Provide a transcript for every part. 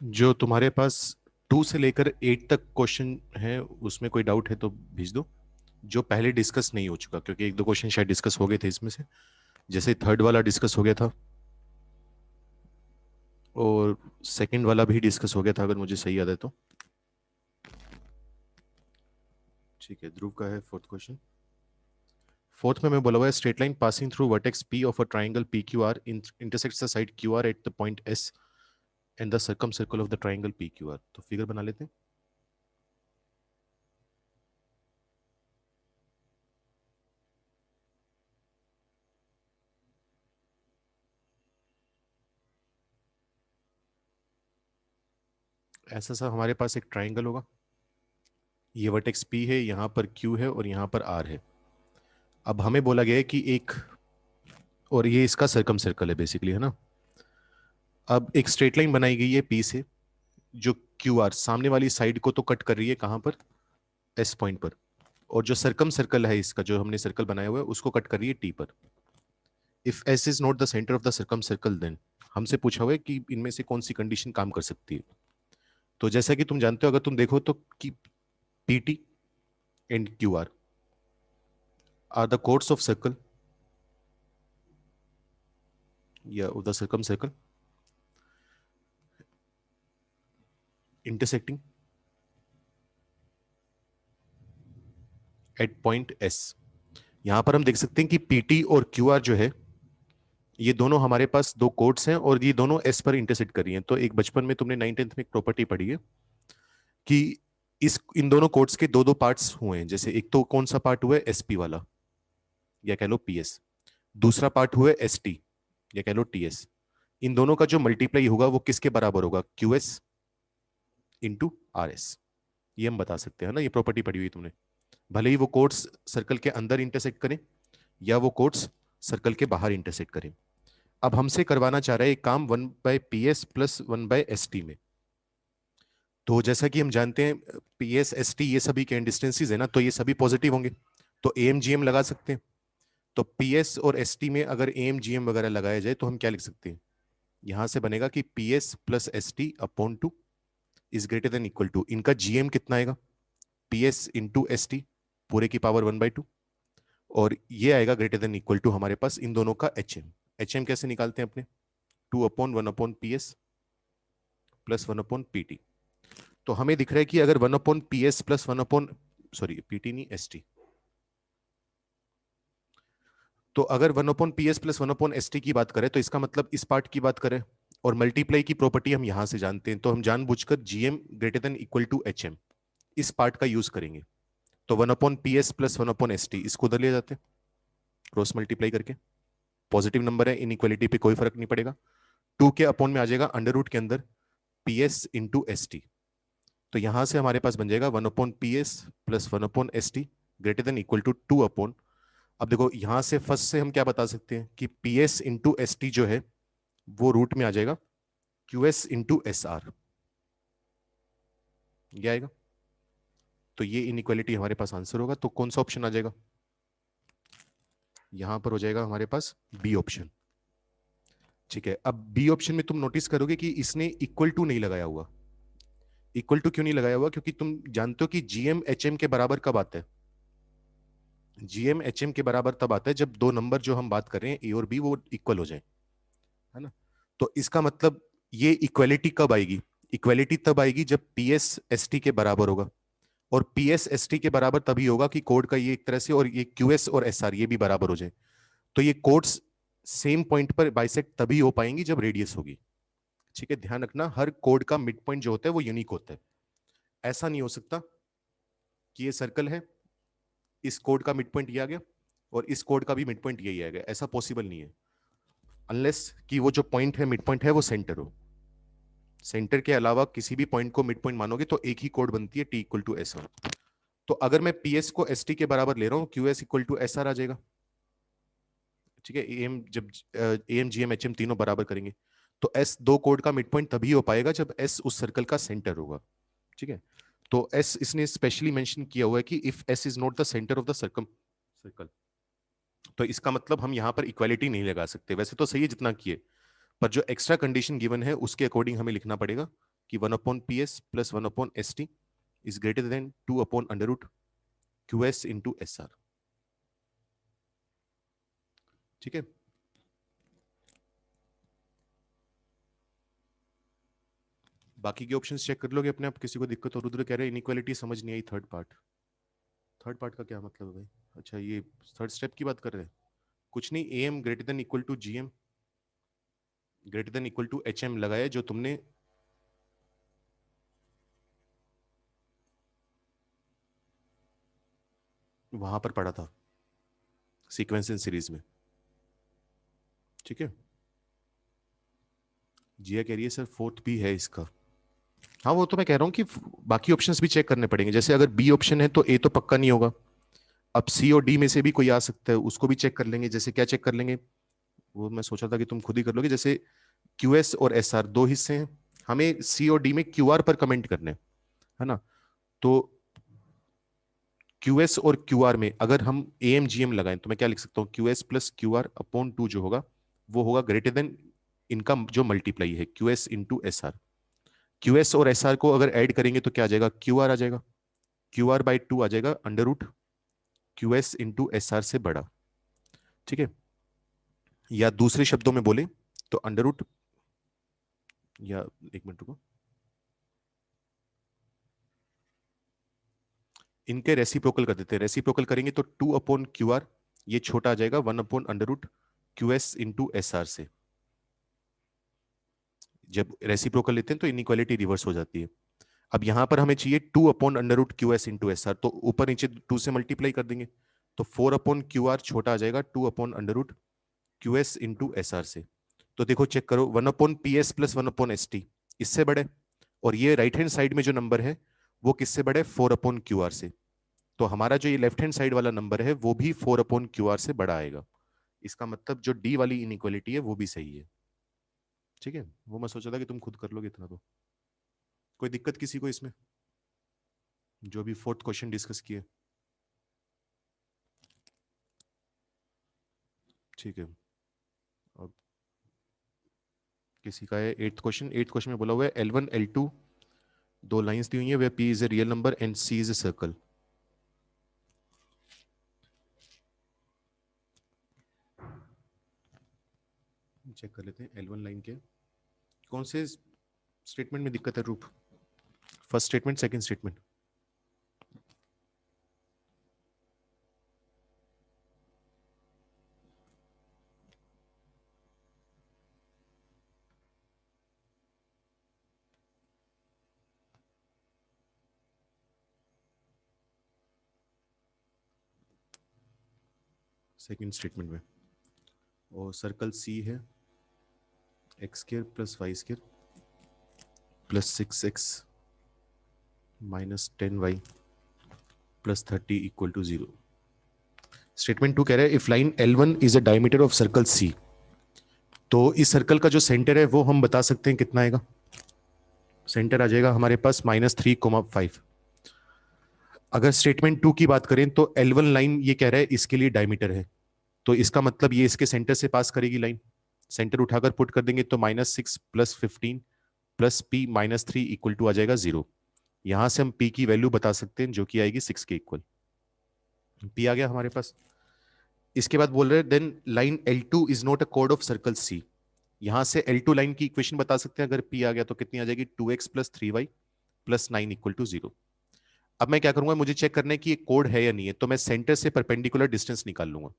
जो तुम्हारे पास 2 से लेकर 8 तक क्वेश्चन है उसमें कोई डाउट है तो भेज दो, जो पहले डिस्कस नहीं हो चुका, क्योंकि एक दो क्वेश्चन शायद डिस्कस हो गए थे इसमें से। जैसे थर्ड वाला डिस्कस हो गया था और सेकंड वाला भी डिस्कस हो गया था, अगर मुझे सही याद है तो। ठीक है, ध्रुव का है फोर्थ क्वेश्चन। फोर्थ में मैं बोला हुआ है straight line passing through vertex P of a triangle P Q R intersects the side Q R at the point S and the circum circle of the triangle P Q R. तो figure बना लेते हैं। ऐसा सा हमारे पास एक triangle होगा, ये वर्टेक्स पी है, यहाँ पर क्यू है और यहाँ पर आर है। अब हमें बोला गया है कि एक, और ये इसका सर्कम सर्कल है बेसिकली, है ना। अब एक स्ट्रेट लाइन बनाई गई है पी से, जो क्यू आर सामने वाली साइड को तो कट कर रही है, कहाँ पर, एस पॉइंट पर। और जो सर्कम सर्कल है इसका, जो हमने सर्कल बनाया हुआ है, उसको कट कर रही है टी पर। If S is not the centre of the circum circle then, हमसे पूछा हुआ है कि इनमें से कौन सी कंडीशन काम कर सकती है। तो जैसा कि तुम जानते हो, अगर तुम देखो तो कि P T and Q R the chords of circle या of the circum circle intersecting at point S. यहां पर हम देख सकते हैं कि पीटी और क्यू आर जो है, ये दोनों हमारे पास दो कोड्स हैं और ये दोनों एस पर इंटरसेक्ट कर रही हैं। तो एक बचपन में तुमने 9th 10th में एक प्रॉपर्टी पढ़ी है कि इस इन दोनों कोड्स के दो दो पार्ट्स हुए हैं। जैसे एक तो कौन सा पार्ट हुआ है, एसपी वाला, या कह लो पीएस। दूसरा पार्ट हुआ है एसटी, या कह लो टीएस। इन दोनों का जो मल्टीप्लाई होगा वो किसके बराबर होगा, क्यूएस इंटू आर एस। ये हम बता सकते हैं ना, ये प्रॉपर्टी पढ़ी हुई तुमने। भले ही वो कोड्स सर्कल के अंदर इंटरसेक्ट करें या वो कोड्स सर्कल के बाहर इंटरसेक्ट करें। अब हमसे करवाना चाह रहा है एक काम 1/PS+1/ST में। तो जैसा कि हम जानते हैं PS ST ये सभी के डिस्टेंसेस है ना, तो ये सभी पॉजिटिव होंगे, तो AMGM लगा सकते हैं। तो PS और ST में अगर AMGM वगैरह लगाया जाए तो हम क्या लिख सकते हैं, यहां से बनेगा कि PS+ST/2 is greater than equal to, इनका GM कितना आएगा, PS × ST पूरे की पावर 1/2, और ये आएगा ग्रेटर देन इक्वल टू हमारे पास इन दोनों का HM कैसे निकालते हैं अपने, 2/1/PS+1/PT। तो हमें दिख रहा है कि अगर 1/PS+1, सॉरी PT नहीं ST, तो अगर 1/PS+1/ST की बात करें तो इसका मतलब इस पार्ट की बात करें, और मल्टीप्लाई की प्रॉपर्टी हम यहां से जानते हैं, तो हम जानबूझकर GM greater than equal to HM इस पार्ट का यूज करेंगे। तो 1/PS+1/ST इसको उधर ले जाते हैं क्रॉस मल्टीप्लाई करके। पॉजिटिव नंबर है, इनइक्वालिटी पे कोई फर्क नहीं पड़ेगा। 2 के अपॉन में आ जाएगा अंडर रूट के अंदर PS × ST। तो यहां से हमारे पास बन जाएगा 1/PS+1/ST greater than equal to 2 upon, अब देखो यहां से फर्स्ट से हम क्या बता सकते हैं कि PS × ST जो है वो रूट में आ जाएगा QS × SR, ये आएगा। तो ये इनइक्वालिटी हमारे पास आंसर होगा। तो कौन सा ऑप्शन आ जाएगा, यहां पर हो जाएगा हमारे पास बी ऑप्शन। ठीक है, अब बी ऑप्शन में तुम नोटिस करोगे कि इसने इक्वल टू नहीं लगाया हुआ। इक्वल टू क्यों नहीं लगाया हुआ, क्योंकि तुम जानते हो कि GM HM के बराबर कब आता है, GM HM के बराबर तब आता है जब दो नंबर जो हम बात कर रहे हैं ए और बी वो इक्वल हो जाए, है ना। तो इसका मतलब ये इक्वलिटी कब आएगी, इक्वलिटी तब आएगी जब PS ST के बराबर होगा। और PS ST के बराबर तभी होगा कि कोड का ये एक तरह से, और ये QS और SR ये भी बराबर हो जाए। तो ये कोड्स सेम पॉइंट पर बाइसेक्ट तभी हो पाएंगी जब रेडियस होगी। ठीक है, ध्यान रखना, हर कोड का मिड पॉइंट जो होता है वो यूनिक होता है। ऐसा नहीं हो सकता कि ये सर्कल है, इस कोड का मिड पॉइंट ये आ गया और इस कोड का भी मिड पॉइंट यही आएगा, ऐसा पॉसिबल नहीं है। अनलेस कि वो जो पॉइंट है, मिड पॉइंट है, वो सेंटर हो। सेंटर के अलावा किसी भी पॉइंट को मिड पॉइंट मानोगे तो एक ही कोड बनती है T = S1। तो अगर मैं PS को ST के बराबर ले रहा हूं, QS = SR आ जाएगा। ठीक है, एम जब AM GM HM तीनों बराबर करेंगे तो S दो कोड का मिड पॉइंट तभी हो पाएगा जब S उस सर्कल का सेंटर होगा। ठीक है, तो S इसने स्पेशली मेंशन किया हुआ है कि if S is not the centre of the circum circle, तो इसका मतलब हम यहां पर इक्वालिटी नहीं लगा सकते। वैसे तो सही है जितना किए, पर जो एक्स्ट्रा कंडीशन गिवन है उसके अकॉर्डिंग हमें लिखना पड़ेगा कि 1/PS plus 1/ST is greater then 2/√ QS into SR। ठीक है, बाकी के ऑप्शंस चेक कर लोगे अपने आप, किसी को दिक्कत हो। रुद्र कह रहे हैं इनइक्वालिटी समझ नहीं आई थर्ड पार्ट। थर्ड पार्ट का क्या मतलब है भाई? अच्छा ये थर्ड स्टेप की बात कर रहे हैं। कुछ नहीं, AM greater than equal to GM greater than equal to HM लगाया जो तुमने वहां पर पढ़ा था सीक्वेंस इन सीरीज में। ठीक है, जिया कह रही है सर फोर्थ भी है इसका। हाँ वो तो मैं कह रहा हूँ कि बाकी ऑप्शंस भी चेक करने पड़ेंगे। जैसे अगर बी ऑप्शन है तो ए तो पक्का नहीं होगा। अब सी और डी में से भी कोई आ सकता है, उसको भी चेक कर लेंगे। जैसे क्या चेक कर लेंगे, वो मैं सोचा था कि तुम खुद ही कर लोगे। जैसे QS और SR दो हिस्से हैं, हमें सी और डी में QR पर कमेंट करने है ना। तो QS और QR में अगर हम AMGM लगाएं तो मैं क्या लिख सकता हूँ, QS प्लस QR/2 जो होगा वो होगा ग्रेटर देन इनका जो मल्टीप्लाई है QS इंटू SR। QS और SR को अगर ऐड करेंगे तो क्या आ जाएगा, QR आ जाएगा। QR/2 आ जाएगा √ QS इंटू SR से बड़ा। ठीक है, या दूसरे शब्दों में बोले तो √ या एक मिनट रुको, इनके रेसिप्रोकल कर देते हैं। रेसिप्रोकल करेंगे तो 2/QR, ये छोटा आ जाएगा 1/√ QS इंटू SR से। जब रेसिप्रोकल लेते हैं तो इनइक्वालिटी रिवर्स हो जाती है। अब यहां पर हमें चाहिए 2/√ QS इंटू SR, तो ऊपर नीचे 2 से मल्टीप्लाई कर देंगे तो 4/QR छोटा आ जाएगा 2/√ QS इंटू SR से। तो देखो चेक करो, 1/PS प्लस 1/ST इससे बड़े, और ये राइट हैंड साइड में जो नंबर है वो किससे बड़े, 4/QR से। तो हमारा जो ये लेफ्ट हैंड साइड वाला नंबर है वो भी 4/QR से बड़ा आएगा। इसका मतलब जो डी वाली इनइक्वालिटी है वो भी सही है। ठीक है, वो मैं सोचा था कि तुम खुद कर लोगे इतना। तो कोई दिक्कत किसी को इसमें, जो भी फोर्थ क्वेश्चन डिस्कस किए? ठीक है, अब किसी का है एट्थ क्वेश्चन में बोला हुआ है L1 L2 दो लाइंस दी हुई है, where P is a real number and C is a circle। Check कर लेते हैं L1 लाइन के कौन से स्टेटमेंट में दिक्कत है रूप। First statement, second statement? Second statement में, और सर्कल C है x² plus y² plus 6x minus 10y plus 30 equal to 0। Statement 2 कह रहा है if line L1 is a diameter of circle C, तो इस सर्कल का जो सेंटर है वो हम बता सकते हैं कितना आएगा। सेंटर आ जाएगा हमारे पास -3,5। अगर स्टेटमेंट 2 की बात करें तो L1 लाइन ये कह रहा है इसके लिए डायमीटर है, तो इसका मतलब ये इसके सेंटर से पास करेगी लाइन। सेंटर उठाकर पुट कर देंगे तो -6 plus 15 plus P -3 equal to आ जाएगा 0। यहां से हम P की वैल्यू बता सकते हैं जो कि आएगी 6 के इक्वल। P आ गया हमारे पास। इसके बाद बोल रहे हैं then line L2 is not a कोड ऑफ सर्कल C। यहां से L2 लाइन की इक्वेशन बता सकते हैं, अगर P आ गया तो कितनी आ जाएगी, 2x plus 3y plus 9 equal to 0। अब मैं क्या करूंगा, मुझे चेक करना है कि ये कोड है या नहीं है, तो मैं सेंटर से परपेंडिकुलर डिस्टेंस निकाल लूंगा।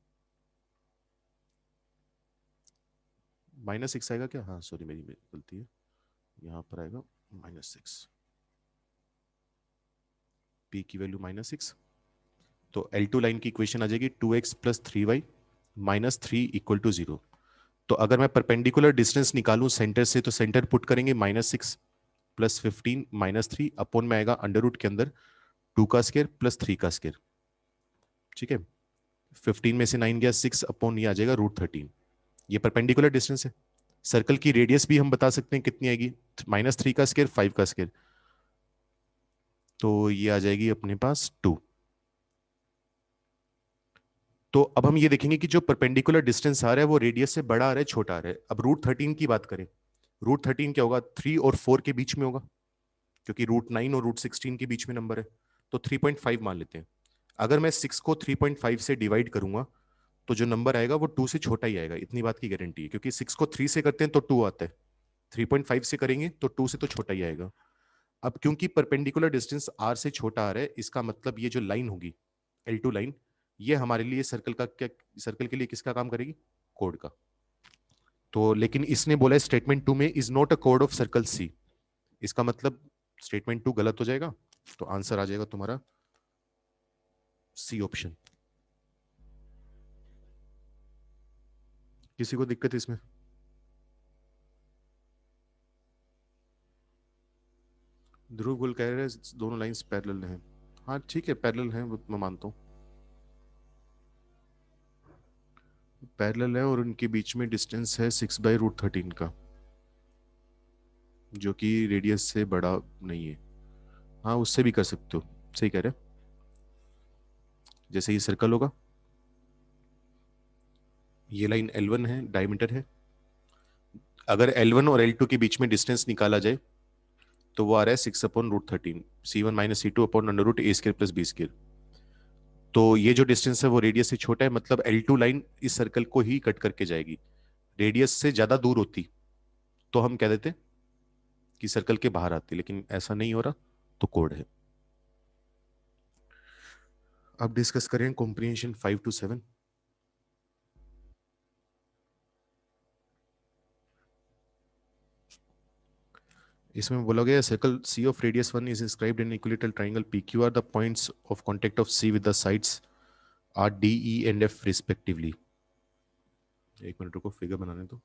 -6 आएगा क्या, हाँ सॉरी मेरी गलती है, यहां पर आएगा -6, P की वैल्यू -6। तो L2 लाइन की इक्वेशन आ जाएगी 2x plus 3y minus 3 equal to 0। तो अगर मैं परपेंडिकुलर डिस्टेंस निकालूं सेंटर से, तो सेंटर पुट करेंगे -6 प्लस 15 -3 अपॉन में आएगा √ के अंदर 2 का स्क्वायर प्लस 3 का स्क्वायर। ठीक है, 15 में से 9 गया 6 अपॉन ये आ जाएगा √13। ये परपेंडिकुलर डिस्टेंस है। सर्कल की रेडियस भी हम बता सकते हैं कितनी आएगी, -3 का स्क्वायर 5 का स्क्वायर, तो ये आ जाएगी अपने पास 2। तो अब हम ये देखेंगे कि जो परपेंडिकुलर डिस्टेंस आ रहा है वो रेडियस से बड़ा आ रहा है छोटा आ रहा है। अब √13 की बात करें, √13 क्या होगा, 3 और 4 के बीच में होगा। क्योंकि √9 और √16 के बीच में नंबर है, तो 3.5 मान लेते हैं। अगर मैं 6 को 3.5 से डिवाइड करूंगा तो जो नंबर आएगा वो 2 से छोटा ही आएगा, इतनी बात की गारंटी है, क्योंकि 6 को 3 से करते हैं तो 2 आता है, 3.5 से करेंगे तो 2 से तो छोटा ही आएगा। अब क्योंकि परपेंडिकुलर डिस्टेंस r से छोटा आ रहा है, इसका मतलब ये जो लाइन होगी L2 लाइन, ये हमारे लिए सर्कल का क्या, सर्कल के लिए किसका काम करेगी? कोड का। तो लेकिन इसने बोला है स्टेटमेंट 2 में इज नॉट अ कोड ऑफ सर्कल सी, इसका मतलब स्टेटमेंट 2 गलत हो जाएगा, तो आंसर आ जाएगा तुम्हारा सी ऑप्शन। किसी को दिक्कत है इसमें? ध्रुव गुल कह रहे हैं दोनों लाइंस पैरेलल हैं। हाँ ठीक है, पैरेलल हैं, वो मैं मानता हूँ पैरेलल है, और उनके बीच में डिस्टेंस है 6/√13 का, जो कि रेडियस से बड़ा नहीं है। हाँ उससे भी कर सकते हो, सही कह रहे हो। जैसे ये सर्कल होगा, ये लाइन L1 है, डायमीटर है, अगर L1 और L2 के बीच में डिस्टेंस निकाला जाए तो वो आ रहा है 6/√13, C1 - C2/√a² + b²। तो ये जो डिस्टेंस है वो रेडियस से छोटा है, मतलब L2 लाइन इस सर्कल को ही कट करके जाएगी। रेडियस से ज्यादा दूर होती तो हम कह देते कि सर्कल के बाहर आती, लेकिन ऐसा नहीं हो रहा, तो कोड है। अब डिस्कस करें कॉम्प्रिहेंशन 5 to 7। इसमें बोला गया circle C of radius 1 is inscribed in equilateral triangle PQ are the points of contact of C with the sides are D, E and F respectively। एक मिनट रुको, figure बनाने दो।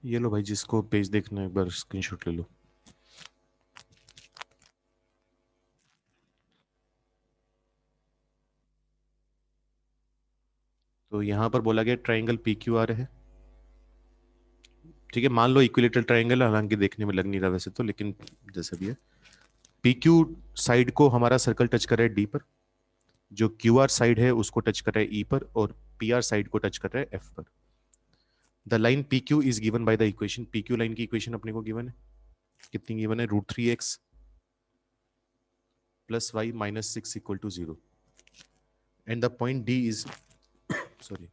ये लो भाई, जिसको पेज देखना है एक बार स्क्रीनशॉट ले लो। तो यहां पर बोला गया ट्राइंगल PQR है, ठीक है, मान लो इक्विलेटरल ट्राइंगल, हालांकि देखने में लग नहीं रहा वैसे तो, लेकिन जैसा भी है। PQ साइड को हमारा सर्कल टच कर रहा है D पर, जो QR साइड है उसको टच कर रहा है E पर, और PR साइड को टच कर रहा है F पर। The line PQ is given by the equation, PQ line की इक्वेशन अपने को गिवन है, कितनी गिवन है? √3x + y - 6 = 0। And the point D is, sorry,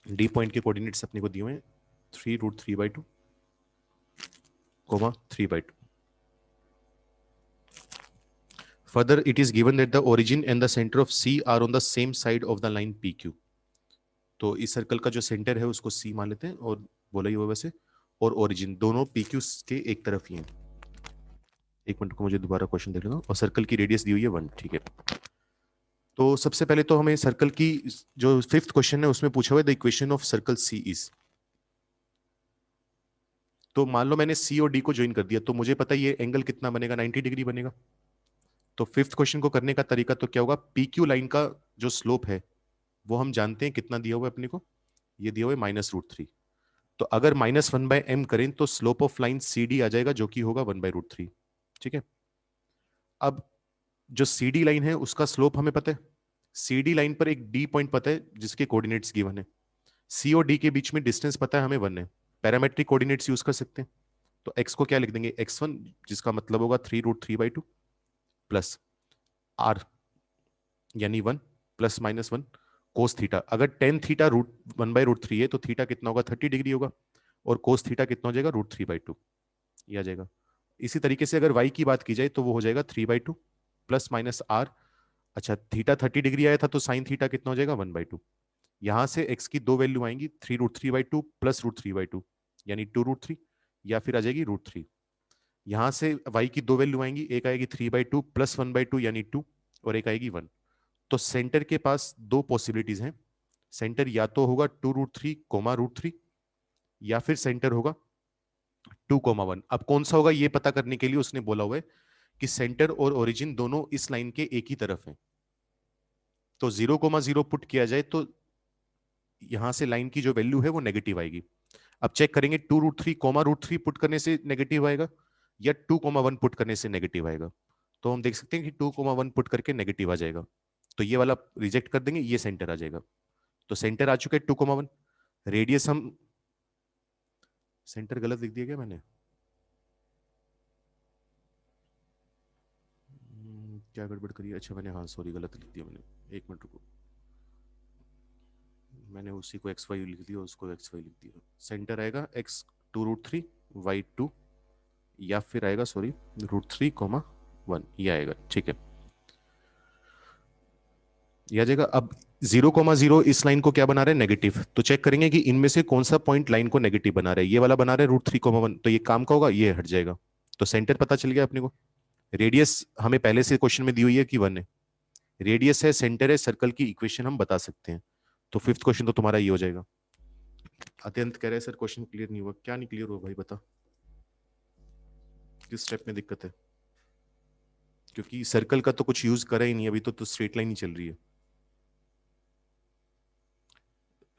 D point के कोऑर्डिनेट्स अपने को दिए हुए हैं 3√3/2, 3/2। Further, it is given that the origin and the center of C are on the same side of the line PQ। तो इस circle का जो सेंटर है उसको C मान लेते हैं, और बोला ही हुआ वैसे, और ओरिजिन दोनों PQ के एक तरफ ही हैं। एक मिनट को मुझे दोबारा क्वेश्चन देख लेना। और सर्कल की रेडियस दी हुई है 1, ठीक है। तो सबसे पहले तो हमें सर्कल की जो 5th क्वेश्चन है उसमें पूछा हुआ है the equation of circle C is. तो मान लो मैंने C और D को ज्वाइन कर दिया, तो मुझे पता है ये एंगल कितना बनेगा, 90 डिग्री बनेगा। तो 5th क्वेश्चन को करने का तरीका तो क्या होगा, PQ लाइन का जो स्लोप है वो हम जानते हैं कितना दिया हुआ है अपने को, ये दिया हुआ है -√3। तो अगर -1/m करें तो स्लोप ऑफ लाइन CD आ जाएगा, जो कि होगा 1/√3, ठीक है। अब जो CD लाइन है उसका स्लोप हमें पता है, CD लाइन पर एक D पॉइंट पता है जिसके कोऑर्डिनेट्स गिवन है, C और D के बीच में डिस्टेंस पता है हमें 1 है, पैरामेट्रिक कोऑर्डिनेट्स यूज कर सकते हैं। तो x को क्या लिख देंगे, x1, जिसका मतलब होगा 3√3/2 प्लस r यानी 1 ± 1 कोस थीटा। अगर टेन थीटा √1/√3 है तो थीटा कितना होगा, 30 डिग्री होगा, और कोस थीटा कितना हो जाएगा, √3/2, ये आ जाएगा। इसी तरीके से अगर y की बात की जाए तो वो हो जाएगा 3/2 ± r। अच्छा, थीटा 30 डिग्री आया था तो साइन थीटा कितना हो जाएगा, 1/2। यहां से x की दो वैल्यू आएंगी, 3√3/2 + √3/2, यानी 2√3, या फिर आ जाएगी √3। यहां से y की 2 वैल्यू आएंगी, एक आएगी 3/2 प्लस 1/2 यानी 2, और एक आएगी 1। तो सेंटर के पास दो पॉसिबिलिटीज हैं। सेंटर या तो होगा 2√3 कोमा √3, या फिर सेंटर होगा 2,1। अब कौन सा होगा ये पता करने के लिए उसने बोला हुआ है कि सेंटर और ओरिजिन दोनों इस लाइन के एक ही तरफ हैं। तो 0,0 पुट किया जाए तो यहां से लाइन की जो वैल्यू है वो नेगेटिव आएगी। अब चेक करेंगे 2√3 कोमा √3 पुट करने से नेगेटिव आएगा या 2,1 पुट करने से नेगेटिव आएगा। तो हम देख सकते हैं कि 2,1 पुट करके नेगेटिव आ जाएगा, तो ये वाला रिजेक्ट कर देंगे, ये सेंटर आ जाएगा। तो सेंटर आ चुका है 2,1। रेडियस हम सेंटर गलत लिख दिया क्या मैंने? क्या गड़बड़ करी? अच्छा मैंने, हाँ सॉरी गलत लिख दिया मैंने, एक मिनट रुको। मैंने उसी को XY लिख दिया, उसको XY लिख दिया। सेंटर आएगा x 2√3 y 2, या फिर आएगा सॉरी √3,1, ये आएगा। ठीक है, ये आ जाएगा। अब 0,0 इस लाइन को क्या बना रहे हैं? नेगेटिव। तो चेक करेंगे कि इनमें से कौन सा पॉइंट लाइन को नेगेटिव बना रहा है। ये वाला बना रहा है √3,1, तो ये काम का होगा, ये हट जाएगा। तो सेंटर पता चल गया अपने को। रेडियस हमें पहले से क्वेश्चन में दी हुई है कि 1 है। रेडियस है, सेंटर है, सर्कल की इक्वेशन हम बता सकते हैं। तो फिफ्थ क्वेश्चन तो तुम्हारा ये हो जाएगा। अत्यंत कह रहे हैं सर क्वेश्चन क्लियर नहीं हुआ। क्या नहीं क्लियर हुआ भाई, बता किस स्टेप में दिक्कत है? क्योंकि सर्कल का तो कुछ यूज करा ही नहीं अभी, तो स्ट्रेट लाइन ही चल रही है।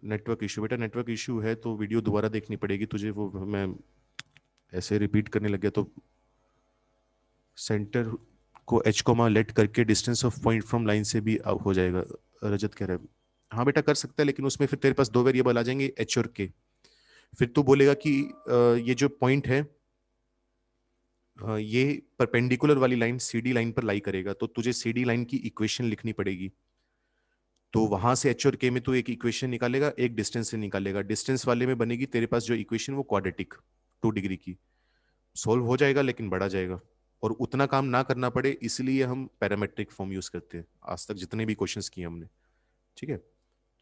नेटवर्क इशू बेटा, नेटवर्क इशू है तो वीडियो दोबारा देखनी पड़ेगी तुझे। वो मैं ऐसे रिपीट करने लग गया तो सेंटर को h कोमा लेट करके distance of point from line से भी अब हो जाएगा। रजत कह रहा है हाँ बेटा कर सकता है, लेकिन उसमें फिर तेरे पास दो वेरिएबल आ जाएंगे h और k। फिर तू बोलेगा कि ये जो पॉइंट है ये परपेंडिकुलर वाली लाइन CD लाइन पर लाई करेगा, तो तुझे CD लाइन की इक्वेशन लिखनी पड़ेगी। तो वहां से h और k में तू एक इक्वेशन निकालेगा, एक डिस्टेंस से निकालेगा। डिस्टेंस वाले में बनेगी तेरे पास जो इक्वेशन वो क्वाड्रेटिक 2 डिग्री की। सोल्व हो जाएगा लेकिन बढ़ा जाएगा, और उतना काम ना करना पड़े इसलिए हम पैरामेट्रिक फॉर्म यूज करते हैं आज तक जितने भी क्वेश्चंस किए हमने। ठीक है,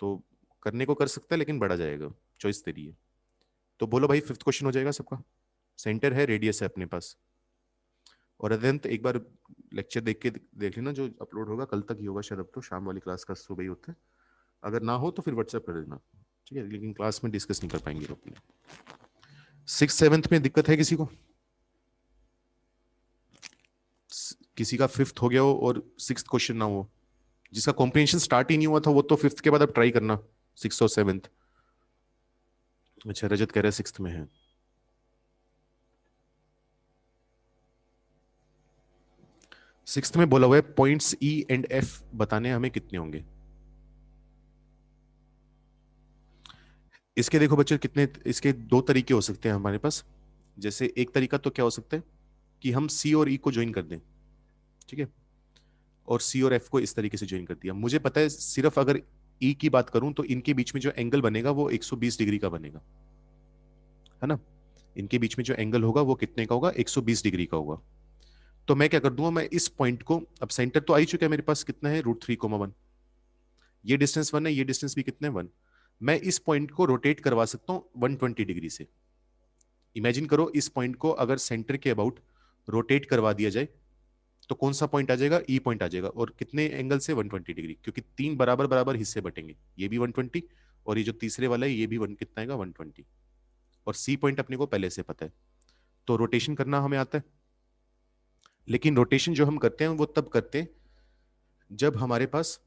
तो करने को कर सकता है लेकिन बढ़ा जाएगा, चॉइस तेरी है। तो बोलो भाई फिफ्थ क्वेश्चन हो जाएगा सबका। सेंटर है, रेडियस है अपने पास। और अत्यंत एक बार लेक्चर देख लेना, जो अपलोड होगा कल तक ही होगा शायद, अब तो शाम वाली क्लास का सुबह ही होता है। अगर ना हो तो फिर व्हाट्सएप कर देना, ठीक है, लेकिन क्लास में डिस्कस नहीं कर पाएंगे अपने। 6th 7th में दिक्कत है किसी को? किसी का 5th हो गया हो और 6th क्वेश्चन ना हो, जिसका कॉम्प्रिहेंशन स्टार्ट ही नहीं हुआ था वो तो 5th के बाद अब ट्राई करना 6th और 7th। अच्छा रजत कह रहे हैं 6th में है। सिक्स्थ में बोला हुआ है पॉइंट्स E एंड F बताने हमें कितने होंगे। इसके देखो बच्चे कितने, इसके दो तरीके हो सकते हैं हमारे पास। जैसे एक तरीका तो क्या हो सकता है कि हम C और E को ज्वाइन कर दें, ठीक है, और C और F को इस तरीके से ज्वाइन कर दिया। मुझे पता है सिर्फ अगर E की बात करूं तो इनके बीच में जो एंगल बनेगा वो 120 डिग्री का बनेगा, है ना। इनके बीच में जो एंगल होगा वो कितने का होगा? 120 डिग्री का होगा। तो मैं क्या कर दूंगा, मैं इस पॉइंट को, अब सेंटर तो आ ही चुका है मेरे पास, कितना है √3,1। ये डिस्टेंस 1 है, ये डिस्टेंस भी कितने 1। मैं इस पॉइंट को रोटेट करवा सकता हूं 120 डिग्री से। इमेजिन करो इस पॉइंट को अगर सेंटर के अबाउट रोटेट करवा दिया जाए तो कौन सा पॉइंट आ जाएगा? ई पॉइंट आ जाएगा। और कितने एंगल से? 120 डिग्री, क्योंकि तीन बराबर बराबर हिस्से बटेंगे, ये भी 120 और ये जो तीसरे वाला है ये भी कितना आएगा? 120। और सी पॉइंट अपने को पहले से पता है, तो रोटेशन करना हमें आता है। लेकिन रोटेशन जो हम करते हैं वो तब करते हैं जब हमारे पास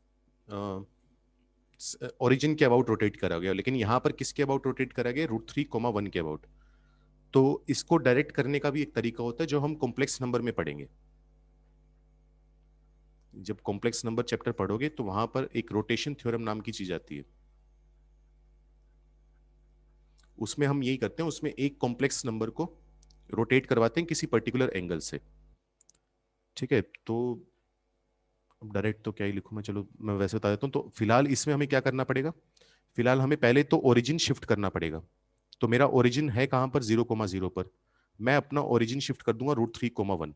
ओरिजिन के अबाउट रोटेट करा गया। लेकिन यहां पर किसके अबाउट रोटेट करा गया? √3,1 के अबाउट। तो इसको डायरेक्ट करने का भी एक तरीका होता है जो हम कॉम्प्लेक्स नंबर में पढ़ेंगे। जब कॉम्प्लेक्स नंबर चैप्टर पढ़ोगे तो वहां पर एक रोटेशन थ्योरम नाम की चीज आती है। उसमें हम यही करते हैं, उसमें एक कॉम्प्लेक्स नंबर को रोटेट करवाते हैं किसी पर्टिकुलर एंगल से। ठीक है, तो अब डायरेक्ट तो क्या ही लिखूं मैं, चलो मैं वैसे बता देता हूं। तो फिलहाल इसमें हमें क्या करना पड़ेगा? फिलहाल हमें पहले तो ओरिजिन शिफ्ट करना पड़ेगा। तो मेरा ओरिजिन है कहां पर? 0,0 पर। मैं अपना ओरिजिन शिफ्ट कर दूंगा √3,1।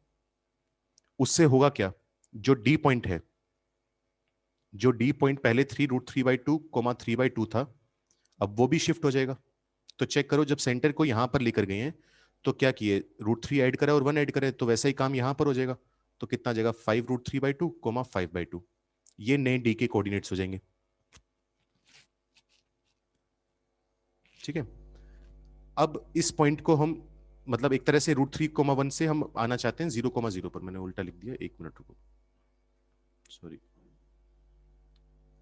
उससे होगा क्या? जो डी पॉइंट है, जो डी पॉइंट पहले 3√3/2, 3/2 था, अब वो भी शिफ्ट हो जाएगा। तो चेक करो, जब सेंटर को यहां पर लेकर गए हैं तो क्या किए, √3 ऐड करा और 1 ऐड करे, तो वैसा ही काम यहां पर हो जाएगा। तो कितना आ जाएगा, 5√3/2 कोमा 5/2। ये नए डी के कोऑर्डिनेट्स हो जाएंगे। ठीक है, अब इस पॉइंट को हम मतलब एक तरह से √3, 1 से हम आना चाहते हैं 0,0 पर। मैंने उल्टा लिख दिया, 1 मिनट रुको, सॉरी।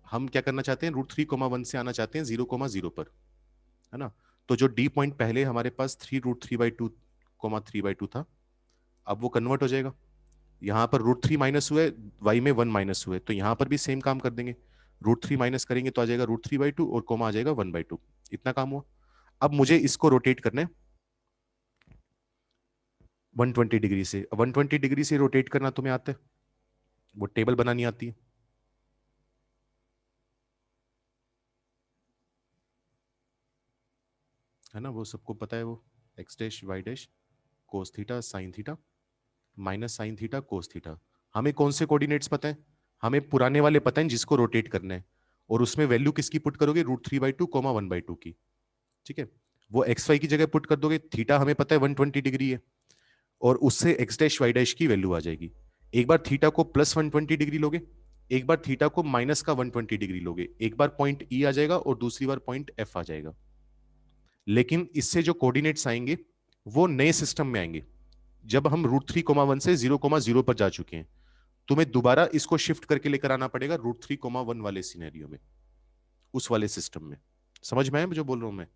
हम क्या करना चाहते हैं, √3, 1 से आना चाहते हैं 0,0 पर, है ना। तो जो डी पॉइंट पहले हमारे पास 3√3/2, 3/2 था, अब वो कन्वर्ट हो जाएगा। यहां पर √3 माइनस हुए, वाई में 1 माइनस हुए, तो यहां पर भी सेम काम कर देंगे। √3 माइनस करेंगे तो आ जाएगा √3/2 और कोमा आ जाएगा 1/2। इतना काम हुआ। अब मुझे इसको रोटेट करना है 120 डिग्री से। 120 डिग्री से रोटेट करना तुम्हें आता है, वो टेबल बनानी आती है ना, वो सबको पता है। वो x dash y dash cos theta sine theta minus sine theta cos theta. हमें कौन से कोऑर्डिनेट्स पता है, हमें पुराने वाले पता है जिसको रोटेट करना है, और उसमें वैल्यू किसकी पुट करोगे, √3/2 कोमा 1/2 की। ठीक है, वो एक्स वाई की जगह पुट कर दोगे, थीटा हमें पता है 120 डिग्री है, और उससे एक्स डैश वाई डैश की वैल्यू आ जाएगी। एक बार थीटा को प्लस 120 डिग्री लोगे, एक बार थीटा को माइनस का 120 डिग्री लोगे, एक बार पॉइंट ई आ जाएगा और दूसरी बार पॉइंट एफ आ जाएगा। लेकिन इससे जो कोऑर्डिनेट्स आएंगे वो नए सिस्टम में आएंगे, जब हम √3, 1 से 0,0 पर जा चुके हैं। तुम्हें दोबारा इसको शिफ्ट करके लेकर आना पड़ेगा √3, 1 वाले सिनेरियो में, उस वाले सिस्टम में। समझ में आया जो बोल रहा हूं मैं,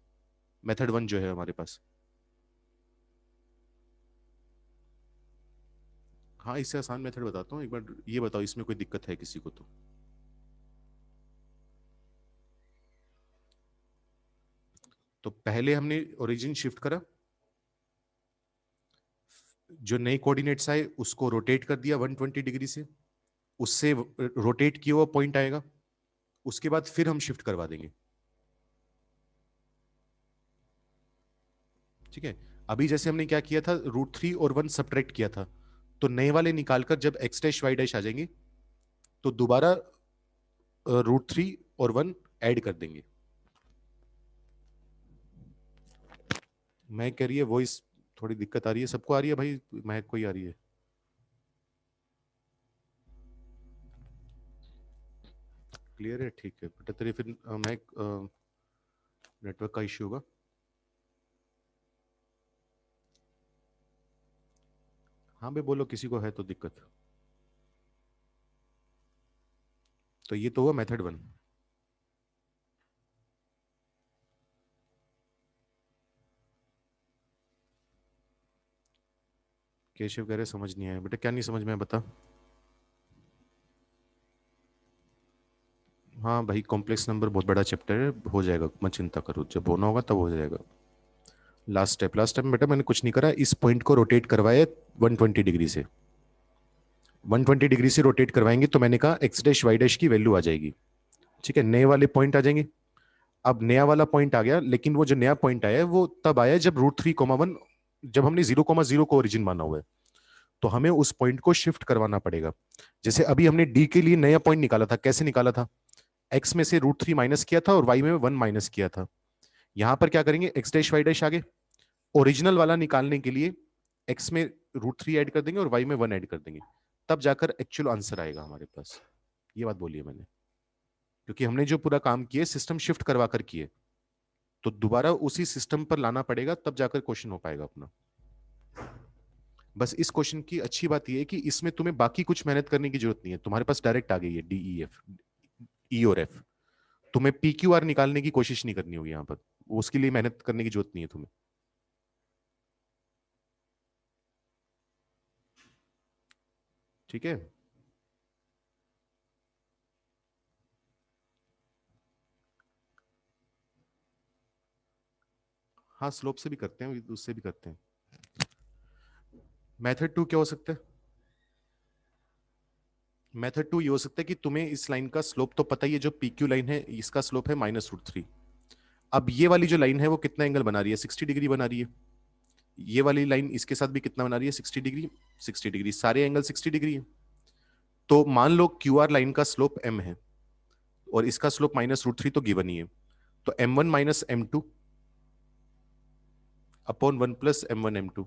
मेथड 1 जो है हमारे पास। हाँ, इससे आसान मेथड बताता हूँ, एक बार ये बताओ इसमें कोई दिक्कत है किसी को तो पहले हमने ओरिजिन शिफ्ट करा, जो नए कोऑर्डिनेट्स आए उसको रोटेट कर दिया 120 डिग्री से, उससे रोटेट किया हुआ पॉइंट आएगा, उसके बाद फिर हम शिफ्ट करवा देंगे। ठीक है, अभी जैसे हमने क्या किया था, √3 और 1 सब्ट्रैक्ट किया था, तो नए वाले निकालकर जब एक्स डैश वाई डैश आ जाएंगे तो दोबारा √3 और 1 ऐड कर देंगे। मैं कह रही है वॉइस थोड़ी दिक्कत आ रही है, सबको आ रही है भाई, महक को ही आ रही है? क्लियर है, ठीक है बेटा। तेरे फिर महक नेटवर्क का इश्यू होगा। हाँ भाई बोलो, किसी को है तो दिक्कत। तो ये तो हुआ मेथड 1। केशव कह रहे समझ नहीं आया बेटा, क्या नहीं समझ में आया बता। हाँ भाई, कॉम्प्लेक्स नंबर बहुत बड़ा चैप्टर है, हो जाएगा, मत चिंता करो, जब होना होगा तब हो जाएगा। लास्ट टाइम बेटा मैंने कुछ नहीं करा, इस पॉइंट को रोटेट करवाया 120 डिग्री से। 120 डिग्री से रोटेट करवाएंगे तो मैंने कहा एक्स डैश वाई डैश की वैल्यू आ जाएगी। ठीक है, नए वाले पॉइंट आ जाएंगे। अब नया वाला पॉइंट आ गया, लेकिन वो जो नया पॉइंट आया है वो तब आया जब √3, 1, जब हमने 0,0 को ओरिजिन माना हुआ है, तो हमें उस पॉइंट को शिफ्ट करवाना पड़ेगा। जैसे अभी हमने डी के लिए नया पॉइंट निकाला था, कैसे निकाला था, एक्स में से √3 माइनस किया था और वाई में 1 माइनस किया था। यहां पर क्या करेंगे, एक्स डैश वाई डैश आगे, ओरिजिनल वाला निकालने के लिए एक्स में √3 ऐड कर देंगे और वाई में 1 ऐड कर देंगे, तब जाकर एक्चुअल आंसर आएगा हमारे पास। ये बात बोली है मैंने, क्योंकि हमने जो पूरा काम किए सिस्टम शिफ्ट करवा कर किए, तो दोबारा उसी सिस्टम पर लाना पड़ेगा, तब जाकर क्वेश्चन हो पाएगा अपना। बस इस क्वेश्चन की अच्छी बात यह है कि इसमें तुम्हें बाकी कुछ मेहनत करने की जरूरत नहीं है, तुम्हारे पास डायरेक्ट आ गई है डी ई एफ, ई और एफ। तुम्हें पी क्यू आर निकालने की कोशिश नहीं करनी होगी यहाँ पर, उसके लिए मेहनत करने की जरूरत नहीं है तुम्हें। ठीक है, हाँ स्लोप से भी करते हैं, उससे भी करते हैं। मेथड 2 क्या हो सकता है, मेथड 2 ये हो सकता है कि तुम्हें इस लाइन का स्लोप तो पता ही है, जो पी क्यू लाइन है इसका स्लोप है -√3। अब ये वाली जो लाइन है वो कितना एंगल बना रही है, 60 डिग्री बना रही है। ये वाली लाइन इसके साथ भी कितना बना रही है, 60 डिग्री। 60 डिग्री, सारे एंगल 60 डिग्री है। तो मान लो क्यू आर लाइन का स्लोप m है और इसका स्लोप -√3 तो गिवन ही है, तो m1 - m2 upon 1 + m1 m2।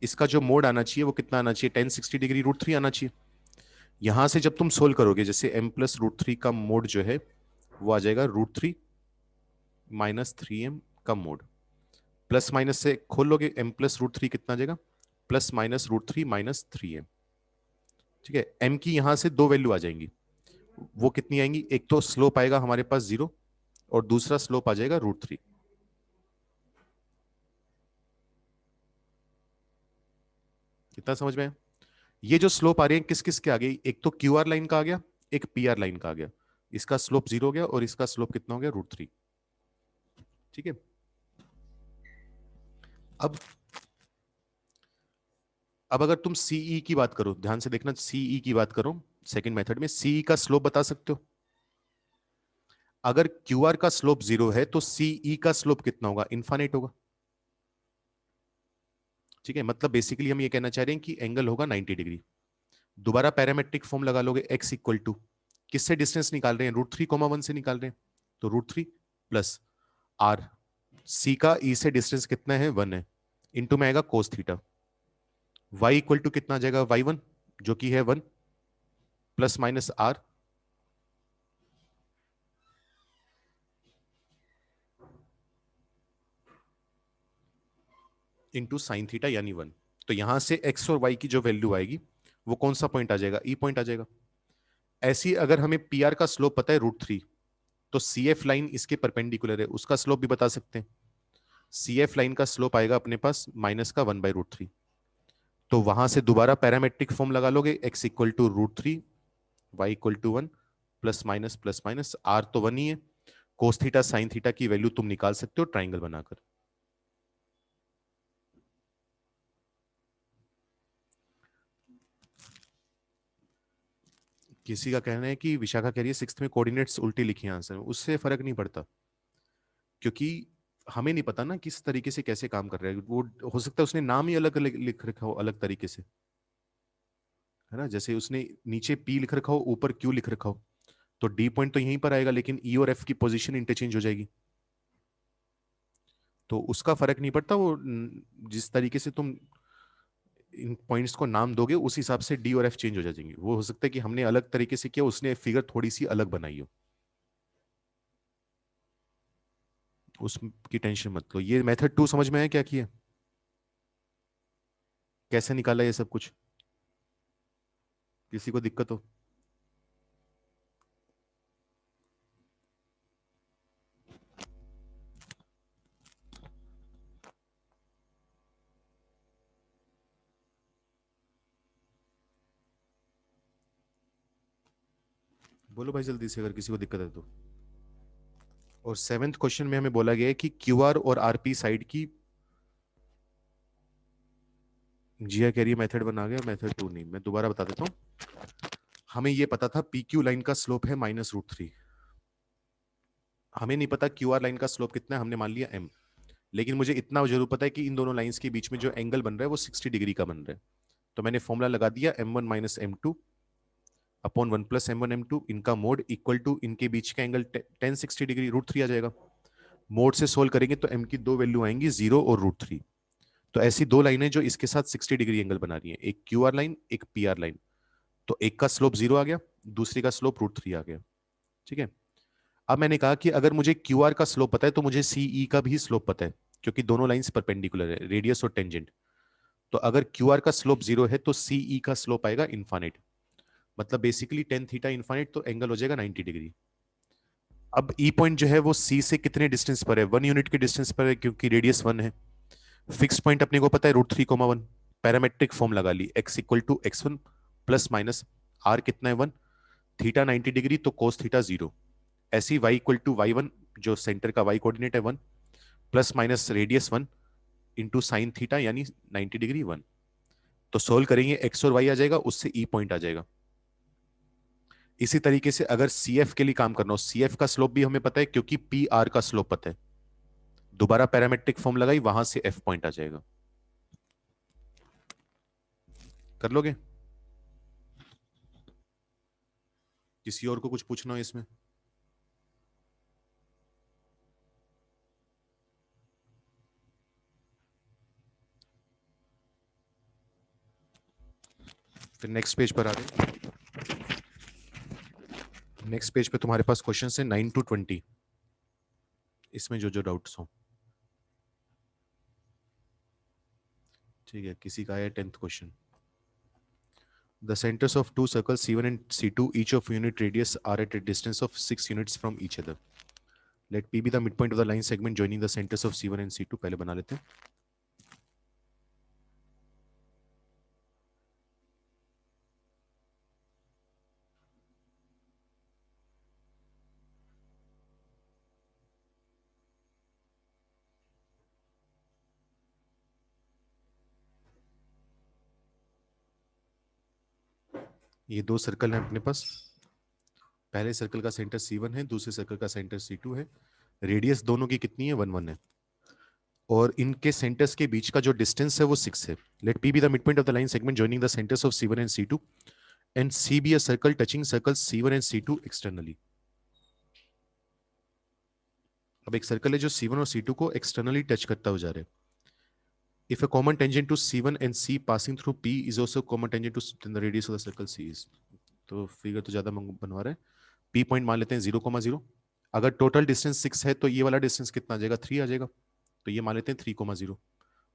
इसका जो मोड आना चाहिए वो कितना आना चाहिए, 1060 डिग्री √3 आना चाहिए। यहां से जब तुम सोल्व करोगे, जैसे m + √3 का मोड जो है वो आ जाएगा √3 - 3m का मोड, प्लस माइनस से खोल लोगे, m + √3 कितना आ जाएगा, +- -√3 - 3m। ठीक है, m की यहां से दो वैल्यू आ जाएंगी, वो कितनी आएंगी, एक तो स्लोप आएगा हमारे पास 0 और दूसरा स्लोप आ जाएगा √3। कितना समझ में आया? ये जो स्लोप आ रही है किस किस के आ गई, एक तो क्यू आर लाइन का आ गया, एक पी आर लाइन का आ गया। इसका स्लोप 0 हो गया और इसका स्लोप कितना हो गया, √3। ठीक है, अब अगर तुम सीई की बात करो, ध्यान से देखना, सीई की बात करो, सेकंड मेथड में सीई का स्लोप बता सकते हो। अगर क्यू आर का स्लोप 0 है तो सीई का स्लोप कितना होगा, इनफाइनाइट होगा। ठीक है, मतलब बेसिकली हम ये कहना चाह रहे हैं कि एंगल होगा 90 डिग्री। दोबारा पैरामेट्रिक फॉर्म लगा लोगे, x इक्वल टू, किससे डिस्टेंस निकाल रहे हैं, √3, 1 से निकाल रहे हैं, तो √3 प्लस r, c का e से डिस्टेंस कितना है, 1 है, इंटू में आएगा cos theta. y equal to कितना आ जाएगा, y1 जो कि है 1 +- r इंटू साइन थीटा यानी 1। तो यहां से x और y की जो वैल्यू आएगी वो कौन सा पॉइंट आ जाएगा, ई पॉइंट आ जाएगा। ऐसी अगर हमें पी आर का स्लोप पता है √3, तो सी एफ लाइन इसके परपेंडिकुलर है, उसका स्लोप भी बता सकते हैं। सी एफ लाइन का स्लोप आएगा अपने पास -1/√3। तो वहां से दोबारा पैरामेट्रिक फॉर्म लगा लोगे, x equal to √3, y equal to 1 +- r तो 1 ही है, कोस थीटा साइन थीटा की वैल्यू तुम निकाल सकते हो ट्राइंगल बनाकर। किसी का कहना है कि विशाखा कह रही है सिक्स्थ में कोऑर्डिनेट्स उल्टी लिखी हैं आंसर में, उससे फर्क नहीं पड़ता, क्योंकि हमें नहीं पता ना किस तरीके से कैसे काम कर रहा है वो, हो सकता है उसने नाम ही अलग लिख रखा हो अलग तरीके से, है ना, जैसे उसने नीचे पी लिख रखा हो ऊपर क्यू लिख रखा हो, तो डी पॉइंट तो यहीं पर आएगा लेकिन ई और एफ की पोजीशन इंटरचेंज हो जाएगी, तो उसका फर्क नहीं पड़ता, वो जिस तरीके से तुम इन पॉइंट्स को नाम दोगे उस हिसाब से डी और एफ चेंज हो जाएंगे। वो हो सकता है कि हमने अलग तरीके से किया, उसने फिगर थोड़ी सी अलग बनाई हो, उसकी टेंशन मत लो। ये मेथड 2 समझ में आया क्या किया, कैसे निकाला ये सब कुछ, किसी को दिक्कत हो? बोलो भाई जल्दी से अगर किसी को दिक्कत है तो। और सेवेंथ क्वेश्चन में हमें बोला गया है कि क्यू आर और आरपी साइड की, जिया कह रही है मेथड बना गया, मेथड 2 नहीं, मैं दोबारा बता देता हूँ। हमें ये पता था पी क्यू लाइन का स्लोप है -√3, हमें नहीं पता क्यू आर लाइन का स्लोप कितना है, हमने मान लिया m, लेकिन मुझे इतना जरूर पता है कि इन दोनों लाइंस के बीच में जो एंगल बन रहा है वो 60 डिग्री का बन रहा है, तो मैंने फॉर्मूला लगा दिया m1 - m2 upon 1 + m1 m2, इनका मोड इक्वल टू इनके बीच का एंगल 1060 डिग्री √3 आ जाएगा। मोड से सोल्व करेंगे तो m की दो वैल्यू आएंगी 0 और √3। तो ऐसी दो लाइनें जो इसके साथ 60 डिग्री एंगल बना रही हैं, एक क्यू आर लाइन एक पी आर लाइन, तो एक का स्लोप 0 आ गया, दूसरी का स्लोप √3 आ गया। ठीक है, अब मैंने कहा कि अगर मुझे क्यू आर का स्लोप पता है तो मुझे सीई का भी स्लोप पता है, क्योंकि दोनों लाइंस परपेंडिकुलर है, रेडियस और टेंजेंट। तो अगर क्यू आर का स्लोप 0 है तो सीई का स्लोप आएगा इनफाइनाइट, मतलब बेसिकली टेन थीटा इनफाइनाइट, तो एंगल हो जाएगा 90 डिग्री। अब ई पॉइंट जो है वो सी से कितने डिस्टेंस पर है, 1 यूनिट के डिस्टेंस पर है, क्योंकि रेडियस 1 है। फिक्स पॉइंट अपने को पता है √3, 1, पैरामेट्रिक फॉर्म लगा ली, x equal to x1 + -r कितना है 1, थीटा 90 डिग्री तो कोस थीटा 0, ऐसी y इक्वल टू y1 जो सेंटर का y कोऑर्डिनेट है 1 ± रेडियस 1 इंटू साइन थीटा यानी 90 डिग्री 1। तो सोल्व करेंगे x और y आ जाएगा, उससे ई पॉइंट आ जाएगा। इसी तरीके से अगर सी एफ के लिए काम करना हो, सी एफ का स्लोप भी हमें पता है क्योंकि पी आर का स्लोप पता है, दोबारा पैरामेट्रिक फॉर्म लगाई, वहां से एफ पॉइंट आ जाएगा। कर लोगे? किसी और को कुछ पूछना हो इसमें? फिर नेक्स्ट पेज पर आ गए। नेक्स्ट पेज पे तुम्हारे पास क्वेश्चन है 9 to 20, इसमें जो जो डाउट्स हो। ठीक है, किसी का है 10th question. The centers of two circles C1 and C2, each of unit radius, are at a distance of 6 units from each other. Let P be the midpoint of the line segment joining the centers of C1 and C2. पहले बना लेते हैं। ये दो circle हैं अपने पास। पहले circle का सेंटर C1 है, दूसरे सर्कल का सेंटर C2 है। रेडियस दोनों की कितनी है? 1 1 है। और इनके सेंटर्स के बीच का जो डिस्टेंस है वो 6 है। Let P be the midpoint of the line segment joining the centers of C1 and C2 and C be a circle touching circles C1 and C2 externally. अब एक सर्कल है जो C1 और C2 को externally touch करता हुआ जा रहा है। If a common tangent to C1 and C passing through P is also common tangent to then the radius of the circle C is. तो फिगर तो ज्यादा बनवा रहा है। P पॉइंट मान लेते हैं 0,0। अगर टोटल डिस्टेंस 6 है तो ये वाला डिस्टेंस कितना आ जाएगा? 3 आ जाएगा। तो ये मान लेते हैं 3,0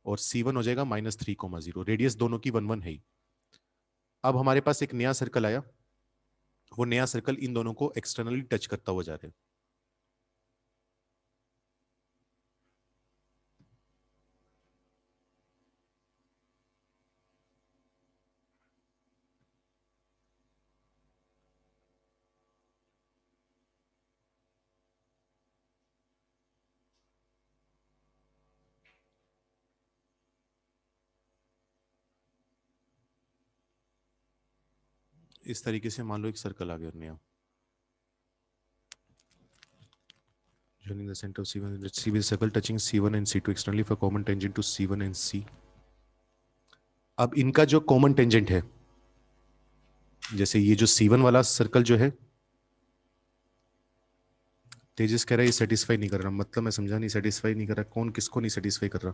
और C1 हो जाएगा -3,0। रेडियस दोनों की 1 1 है ही। अब हमारे पास एक नया सर्कल आया, वो नया सर्कल इन दोनों को एक्सटर्नली टच करता हुआ जा रहा है। इस तरीके से मान लो एक सर्कल आ गया नया। Joining the center of C1, let's see with circle touching C1 and C2 externally for common tangent to C1 and C. अब इनका जो कॉमन टेंजेंट है, जैसे ये जो C1 वाला सर्कल जो है, तेजस कह रहा है ये सेटिस्फाई नहीं कर रहा। मतलब मैं समझा नहीं, सेटिस्फाई नहीं कर रहा। कौन किसको नहीं सेटिस्फाई कर रहा?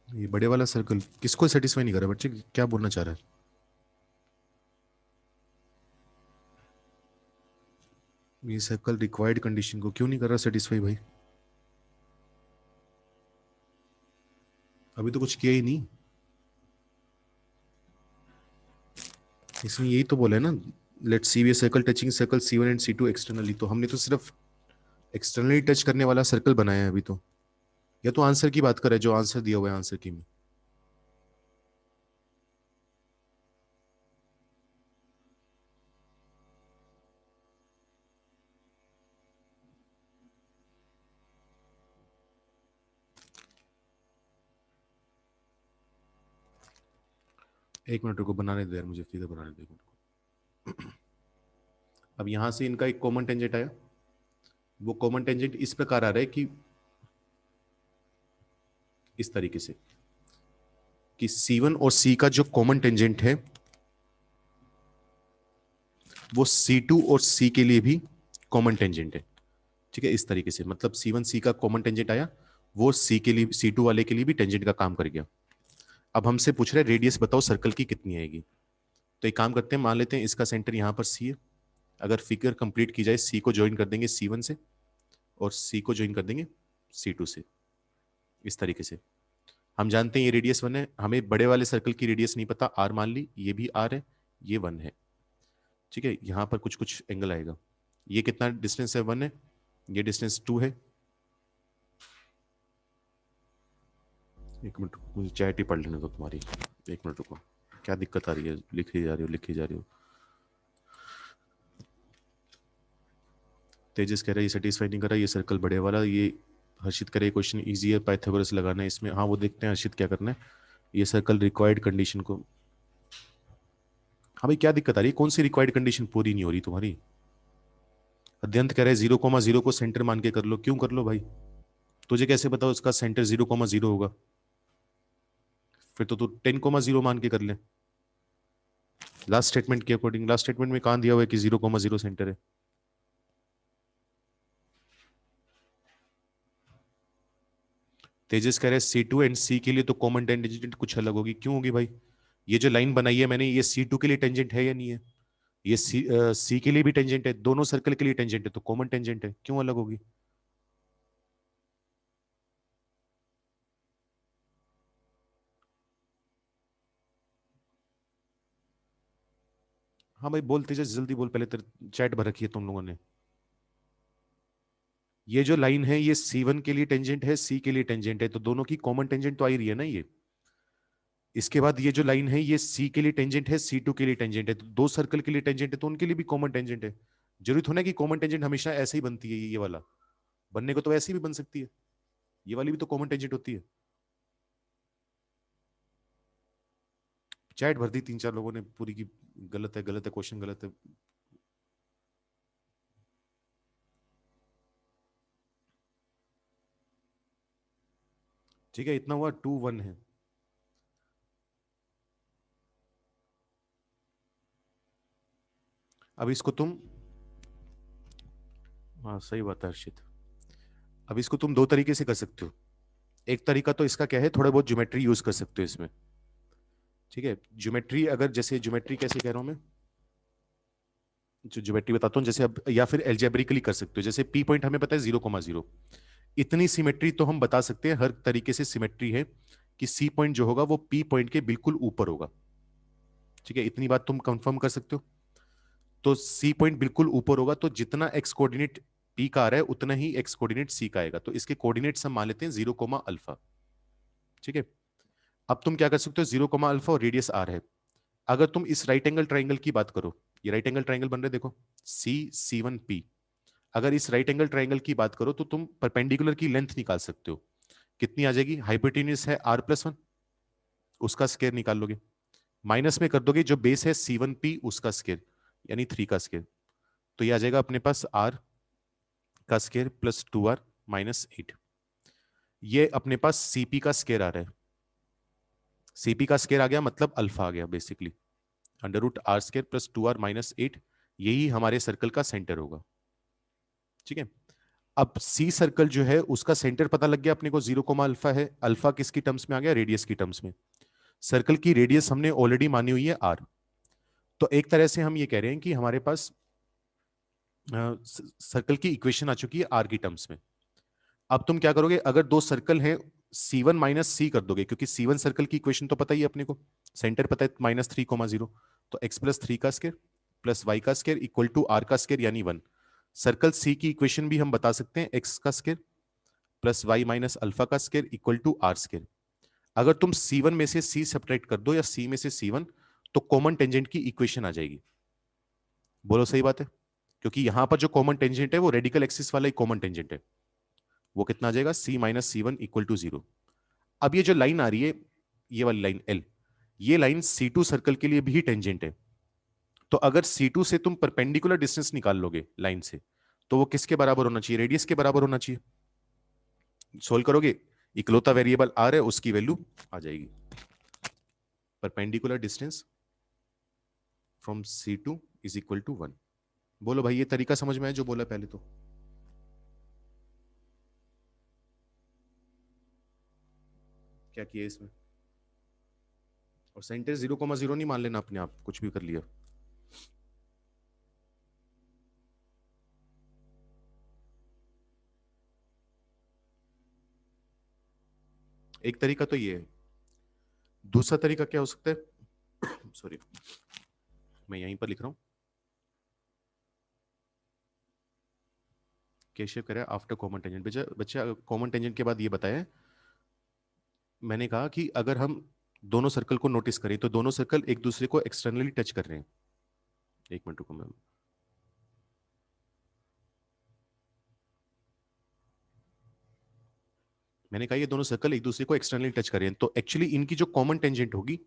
ये बड़े वाला सर्कल किसको सेटिस्फाई नहीं कर रहा? बच्चे क्या बोलना चाह रहा है? ये सर्कल रिक्वायर्ड कंडीशन को क्यों नहीं कर रहा सेटिस्फाई भाई? अभी तो कुछ किया ही नहीं। इसमें यही तो बोला है ना, let's see we circle touching circle C1 and C2 externally. तो हमने तो सिर्फ एक्सटर्नली टच करने वाला सर्कल बनाया है अभी तो। या तो आंसर की बात कर रहा है, जो आंसर दिया हुआ है आंसर की में। एक मिनट रुको, बनाने दे यार मुझे, फिगर बनाने दे मुझको। अब यहां से इनका एक कॉमन टेंजेंट आया। वो कॉमन टेंजेंट इस प्रकार आ रहा है कि इस तरीके से कि C1 और C का जो कॉमन टेंजेंट है वो C2 और C के लिए भी कॉमन टेंजेंट है। ठीक है, इस तरीके से मतलब C1 C का कॉमन टेंजेंट आया, वो C के लिए C2 वाले के लिए भी टेंजेंट का काम कर गया। अब हमसे पूछ रहे हैं रेडियस बताओ सर्कल की कितनी आएगी। तो एक काम करते हैं, मान लेते हैं इसका सेंटर यहां पर C है। अगर फिगर कंप्लीट की जाए, C को ज्वाइन कर देंगे C1 से और C को ज्वाइन कर देंगे C2 से। इस तरीके से हम जानते हैं ये रेडियस 1 है। हमें बड़े वाले सर्कल की रेडियस नहीं पता, R मान ली, ये भी R है, ये 1 है। ठीक है, यहां पर कुछ कुछ एंगल आएगा। ये कितना डिस्टेंस है? 1 है। ये डिस्टेंस 2 है। एक मिनट मुझे चैट ही पढ़ लेने दो तुम्हारी। एक मिनट रुको, क्या दिक्कत आ रही है? लिखी जा रही हो, लिखी जा रही हो। तेजस कह रहा है ये सेटिस्फाई नहीं कर रहा, ये सर्कल बड़े वाला। ये हर्षित करे क्वेश्चन इजी है, पाइथागोरस लगाना है इसमें। हाँ वो देखते हैं हर्षित क्या करना है। ये सर्कल रिक्वायर्ड कंडीशन को, हाँ भाई क्या दिक्कत आ रही है? कौन सी रिक्वायर्ड कंडीशन पूरी नहीं हो रही तुम्हारी? अध्यंत कह रहे हैं 0,0 को सेंटर मान के कर लो। क्यों कर लो भाई? तुझे कैसे बताओ उसका सेंटर 0,0 होगा? फिर तो तू 10,0 मान के कर ले। लास्ट स्टेटमेंट के अकॉर्डिंग, लास्ट स्टेटमेंट में कहां दिया हुआ है कि 0,0 सेंटर है? तेजस कह रहे हैं C2 एंड सी के लिए तो कॉमन टेंजेंट कुछ अलग होगी, क्यों होगी भाई? ये जो लाइन बनाई है मैंने, ये C2 के लिए टेंजेंट है या नहीं है? ये सी के लिए भी टेंजेंट है, दोनों सर्कल के लिए टेंजेंट है, तो कॉमन टेंजेंट है, क्यों अलग होगी? हाँ भाई बोल तेजस, जल्दी बोल, पहले तेरे चैट भर रखी है तुम लोगों ने। ये जो लाइन है ये C1 के लिए टेंजेंट है, सी के लिए टेंजेंट है, तो दोनों की कॉमन टेंजेंट तो आ ही रही है ना ये। इसके बाद ये जो लाइन है ये सी के लिए टेंजेंट है, C2 के लिए टेंजेंट है, तो दो सर्कल के लिए टेंजेंट है, तो उनके लिए भी कॉमन टेंजेंट है। जरूरी थोड़ा है कि कॉमन टेंजेंट हमेशा ऐसे ही बनती है, ये वाला बनने को तो ऐसे ही भी बन सकती है, ये वाली भी तो कॉमन टेंजेंट होती है। चैट भर दी तीन चार लोगों ने पूरी की, गलत है गलत है, क्वेश्चन गलत है। ठीक है, इतना हुआ, 2-1 है। अब इसको तुम, हाँ सही बात है हर्षित, अब इसको तुम दो तरीके से कर सकते हो। एक तरीका तो इसका क्या है, थोड़ा बहुत ज्योमेट्री यूज कर सकते हो इसमें। ठीक है, ज्योमेट्री, अगर जैसे ज्योमेट्री कैसे कह रहा हूं मैं, जो ज्योमेट्री बताता हूँ, जैसे अब या फिर एल्जेब्रिकली कर सकते हो, जैसे पी पॉइंट हमें पता है 0,0, इतनी सिमेट्री तो हम बता सकते हैं, हर तरीके से सिमेट्री है कि सी पॉइंट जो होगा वो पी पॉइंट के बिल्कुल ऊपर होगा। ठीक है, इतनी बात तुम कंफर्म कर सकते हो। तो सी पॉइंट बिल्कुल ऊपर होगा, तो जितना एक्स कोऑर्डिनेट पी का आ रहा है उतना ही एक्स कोऑर्डिनेट सी का आएगा, तो इसके कोऑर्डिनेट्स हम मान लेते हैं 0,अल्फा। ठीक है, अब तुम क्या कर सकते हो, 0,अल्फा और रेडियस आर है। अगर तुम इस राइट एंगल ट्राइंगल की बात करो, ये राइट एंगल ट्राइंगल बन रहे देखो, C1P, अगर इस राइट एंगल ट्राइंगल की बात करो तो तुम परपेंडिकुलर की लेंथ निकाल सकते हो, कितनी आ जाएगी, हाइपोटेन्यूज है R+1, उसका स्क्वायर निकाल लोगे, माइनस में कर दोगे जो बेस है C1P उसका स्क्वायर, यानी 3 का स्क्वायर, तो ये आ जाएगा अपने पास R का स्क्वायर प्लस 2R-8। ये अपने पास CP का स्क्वायर आ रहा है, CP का स्क्वायर आ गया मतलब अल्फा आ गया बेसिकली, √R² प्लस 2R-8, यही हमारे सर्कल का सेंटर होगा। ठीक है, अब सी सर्कल जो है उसका सेंटर पता लग गया अपने को, 0,अल्फा है, अल्फा किसकी टर्म्स में आ गया, रेडियस की टर्म्स में। सर्कल की रेडियस हमने ऑलरेडी मानी हुई है R, तो एक तरह से हम ये कह रहे हैं कि हमारे पास सर्कल की इक्वेशन आ चुकी है R की टर्म्स में। अब तुम क्या करोगे, अगर दो सर्कल हैं, C1 माइनस सी कर दोगे, क्योंकि C1 सर्कल की इक्वेशन तो पता ही है अपने को, सेंटर पता है -3,0, तो x+3 का स्क्वायर प्लस y का स्क्वायर इक्वल टू R का स्क्वायर यानी 1। सर्कल C की इक्वेशन भी हम बता सकते हैं, x का square plus y minus alpha का square equal to R square. अगर तुम C1 में से C सब्ट्रैक्ट कर दो या C में से C1, तो कॉमन टेंजेंट की इक्वेशन आ जाएगी। बोलो सही बात है, क्योंकि यहां पर जो कॉमन टेंजेंट है वो रेडिकल एक्सिस वाला ही कॉमन टेंजेंट है, वो कितना आ जाएगा, C-C1 इक्वल टू 0। अब ये जो लाइन आ रही है, ये वाली लाइन L, ये लाइन C2 सर्कल के लिए भी टेंजेंट है, तो अगर C2 से तुम परपेंडिकुलर डिस्टेंस निकाल लोगे लाइन से, तो वो किसके बराबर होना चाहिए, रेडियस के बराबर होना चाहिए। सोल्व करोगे, इकलौता वेरिएबल R है, उसकी वैल्यू आ जाएगी, perpendicular distance from C2 is equal to 1। बोलो भाई ये तरीका समझ में आया जो बोला पहले, तो क्या किया इसमें, और सेंटर 0,0 नहीं मान लेना अपने आप, कुछ भी कर लिया। एक तरीका तो ये है, दूसरा तरीका क्या हो सकता है, सॉरी मैं यहीं पर लिख रहा हूं, केशव करे आफ्टर कॉमन टेंजेंट, बच्चा बच्चा कॉमन टेंजेंट के बाद ये बताया, मैंने कहा कि अगर हम दोनों सर्कल को नोटिस करें तो दोनों सर्कल एक दूसरे को एक्सटर्नली टच कर रहे हैं। एक मिनट रुको, मैंने कहा ये दोनों सर्कल एक दूसरे को एक्सटर्नली टच कर रहे हैं, तो एक्चुअली इनकी जो कॉमन टेंजेंट होगी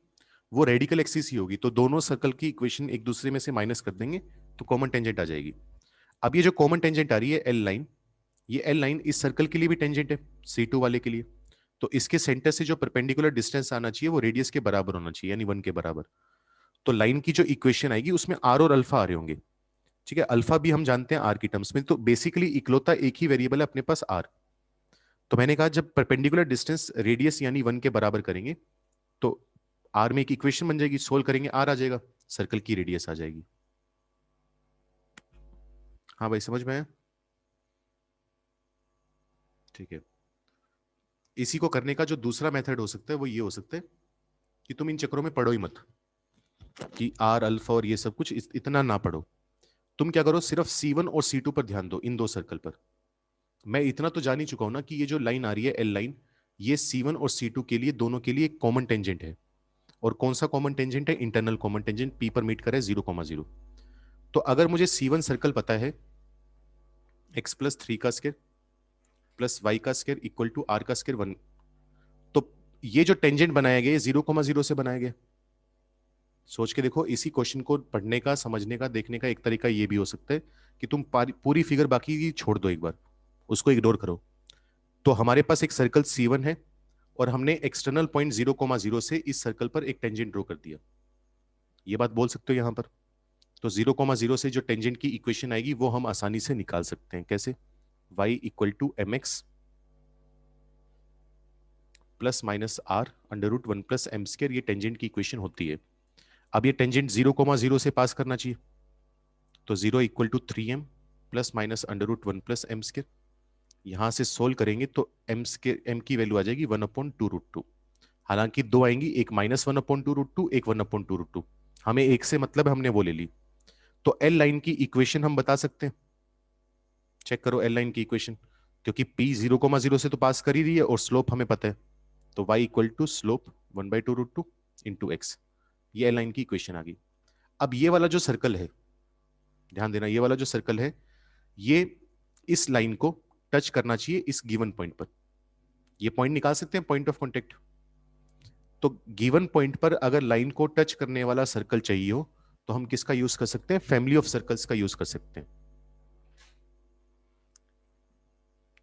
वो रेडिकल एक्सिस ही होगी, तो दोनों सर्कल की इक्वेशन एक दूसरे में से माइनस कर देंगे तो कॉमन टेंजेंट आ जाएगी। अब ये जो कॉमन टेंजेंट आ रही है एल लाइन, ये एल लाइन इस सर्कल के लिए भी टेंजेंट है, C2 वाले के लिए, तो इसके सेंटर से जो परपेंडिकुलर डिस्टेंस आना चाहिए वो रेडियस के बराबर होना चाहिए, यानी 1 के बराबर। तो लाइन की जो इक्वेशन आएगी उसमें आर और अल्फा आ रहे होंगे। ठीक है, अल्फा भी हम जानते हैं आर की टर्म्स में, तो बेसिकली इकलौता एक ही वेरिएबल है अपने पास आर, तो मैंने कहा जब परपेंडिकुलर डिस्टेंस रेडियस यानी 1 के बराबर करेंगे तो आर में एक इक्वेशन बन जाएगी, सोल्व करेंगे आर आ जाएगा, सर्कल की रेडियस आ जाएगी। हाँ भाई समझ में आया? ठीक है। इसी को करने का जो दूसरा मेथड हो सकता है वो ये हो सकता है कि तुम इन चक्करों में पढ़ो ही मत, कि आर अल्फा और ये सब कुछ इतना ना पढ़ो। तुम क्या करो, सिर्फ C1 और C2 पर ध्यान दो, इन दो सर्कल पर। मैं इतना तो जान ही चुका हूं ना कि ये जो लाइन आ रही है एल लाइन, ये C1 और C2 के लिए, दोनों के लिए एक कॉमन टेंजेंट है। और कौन सा कॉमन टेंजेंट है? इंटरनल कॉमन टेंजेंट, पी पर मीट करे 0,0। तो अगर मुझे C1 सर्कल पता है x+3 का स्क्वायर प्लस y का स्क्वायर इक्वल टू r का स्क्वायर 1, तो ये जो टेंजेंट बनाया गया 0,0 से बनाया गया। सोच के देखो, इसी क्वेश्चन को पढ़ने का, समझने का, देखने का एक तरीका ये भी हो सकता है कि तुम पूरी फिगर बाकी की छोड़ दो, एक बार उसको इग्नोर करो। तो हमारे पास एक सर्कल C1 है और हमने एक्सटर्नल पॉइंट 0,0 से इस सर्कल पर एक टेंजेंट ड्रॉ कर दिया। ये बात बोल सकते हो यहां पर। तो 0,0 से जो टेंजेंट की इक्वेशन आएगी वो हम आसानी से निकाल सकते हैं। कैसे? y equal to mx plus minus r under root 1 plus m square, ये टेंजेंट की इक्वेशन होती है। अब ये टेंजेंट 0,0 से पास करना चाहिए, तो 0 equal to 3m plus minus under root 1 plus m square. यहां से सोल्व करेंगे तो एम स्क्वायर, एम की वैल्यू आ जाएगी 1/2√2। हालांकि दो आएंगी, एक -1/2√2, एक 1/2√2। हमें एक से मतलब है, हमने वो ले ली। तो एल लाइन की इक्वेशन हम बता सकते हैं। चेक करो एल लाइन की इक्वेशन, क्योंकि p 0,0 से तो पास कर ही रही है और स्लोप हमें पता है। तो y equal to slope 1/2√2 into x, ये एल लाइन की इक्वेशन आ गई। अब ये वाला जो सर्कल है, ध्यान देना, ये वाला जो सर्कल है ये इस लाइन को टच करना चाहिए इस गिवन पॉइंट पर। ये पॉइंट निकाल सकते हैं, पॉइंट ऑफ कॉन्टेक्ट। तो गिवन पॉइंट पर अगर लाइन को टच करने वाला सर्कल चाहिए हो तो हम किसका यूज कर सकते हैं? फैमिली ऑफ सर्कल्स का यूज कर सकते हैं।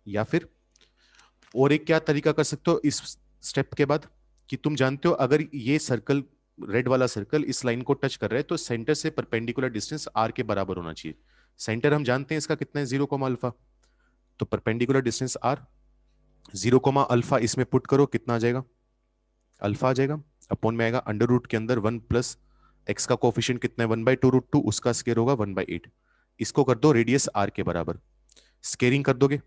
या फिर और एक क्या तरीका कर सकते हो इस स्टेप के बाद, कि तुम जानते हो अगर ये सर्कल, रेड वाला सर्कल इस लाइन को टच कर रहा है तो सेंटर से परपेंडिकुलर डिस्टेंस r के बराबर होना चाहिए। सेंटर हम जानते हैं इसका कितना है, 0, तो परपेंडिकुलर डिस्टेंस r 0, इसमें पुट करो, कितना आ जाएगा? अल्फा आ जाएगा। अपॉन में आएगा अंडर रूट के अंदर 1 प्लस एक्स का कोफिशिएंट कितना है 1/2√2, उसका स्केयर होगा 1/8। इसको कर दो रेडियस r के बराबर, स्केयरिंग कर दोगे,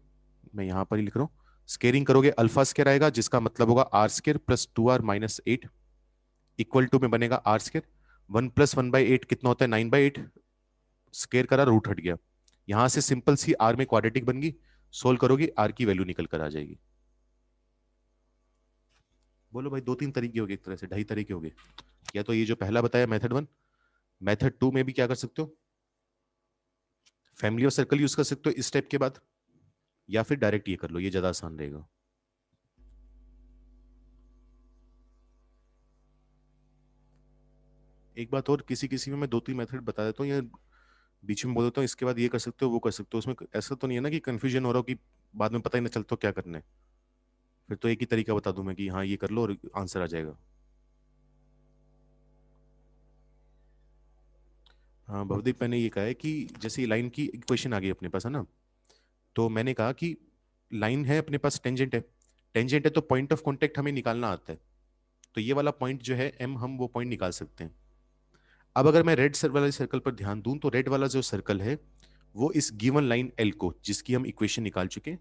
मैं यहां पर ही लिख रहा हूं, स्केयरिंग करोगे अल्फा स्केयर आएगा जिसका मतलब होगा r square plus 2r minus 8 equal to में बनेगा आर स्केयर 1 प्लस 1/8 कितना होता है 9/8, स्केयर करा रूट हट गया। यहां से सिंपल सी आर में क्वाड्रेटिक बन गई, सोल्व करोगे आर की वैल्यू निकल कर आ जाएगी। बोलो भाई, 2-3 तरीके हो गए, एक तरह से 2.5 तरीके हो गए। या तो ये जो पहला बताया मेथड 1, मेथड 2 में भी क्या कर सकते हो, फैमिली ऑफ सर्कल यूज कर सकते हो इस स्टेप के बाद, या फिर डायरेक्ट ये कर लो, ये ज्यादा आसान रहेगा। एक बात और, किसी किसी में मैं 2-3 मेथड बता देता हूँ या बीच में बोल देता हूँ, इसके बाद ये कर सकते हो वो कर सकते हो, उसमें ऐसा तो नहीं है ना कि कंफ्यूजन हो रहा हो कि बाद में पता ही ना चलता हो क्या करना है। फिर तो एक ही तरीका बता दूं मैं कि हाँ ये कर लो और आंसर आ जाएगा। हाँ भवदीप, मैंने ये कहा है कि जैसे लाइन की इक्वेशन आ गई अपने पास है ना, तो मैंने कहा कि लाइन है अपने पास, टेंजेंट है, टेंजेंट है तो पॉइंट ऑफ कांटेक्ट हमें निकालना आता है। तो ये वाला पॉइंट जो है एम, हम वो पॉइंट निकाल सकते हैं। अब अगर मैं रेड वाले सर्कल पर ध्यान दूं तो रेड वाला जो सर्कल है वो इस गिवन लाइन एल को, जिसकी हम इक्वेशन निकाल चुके हैं,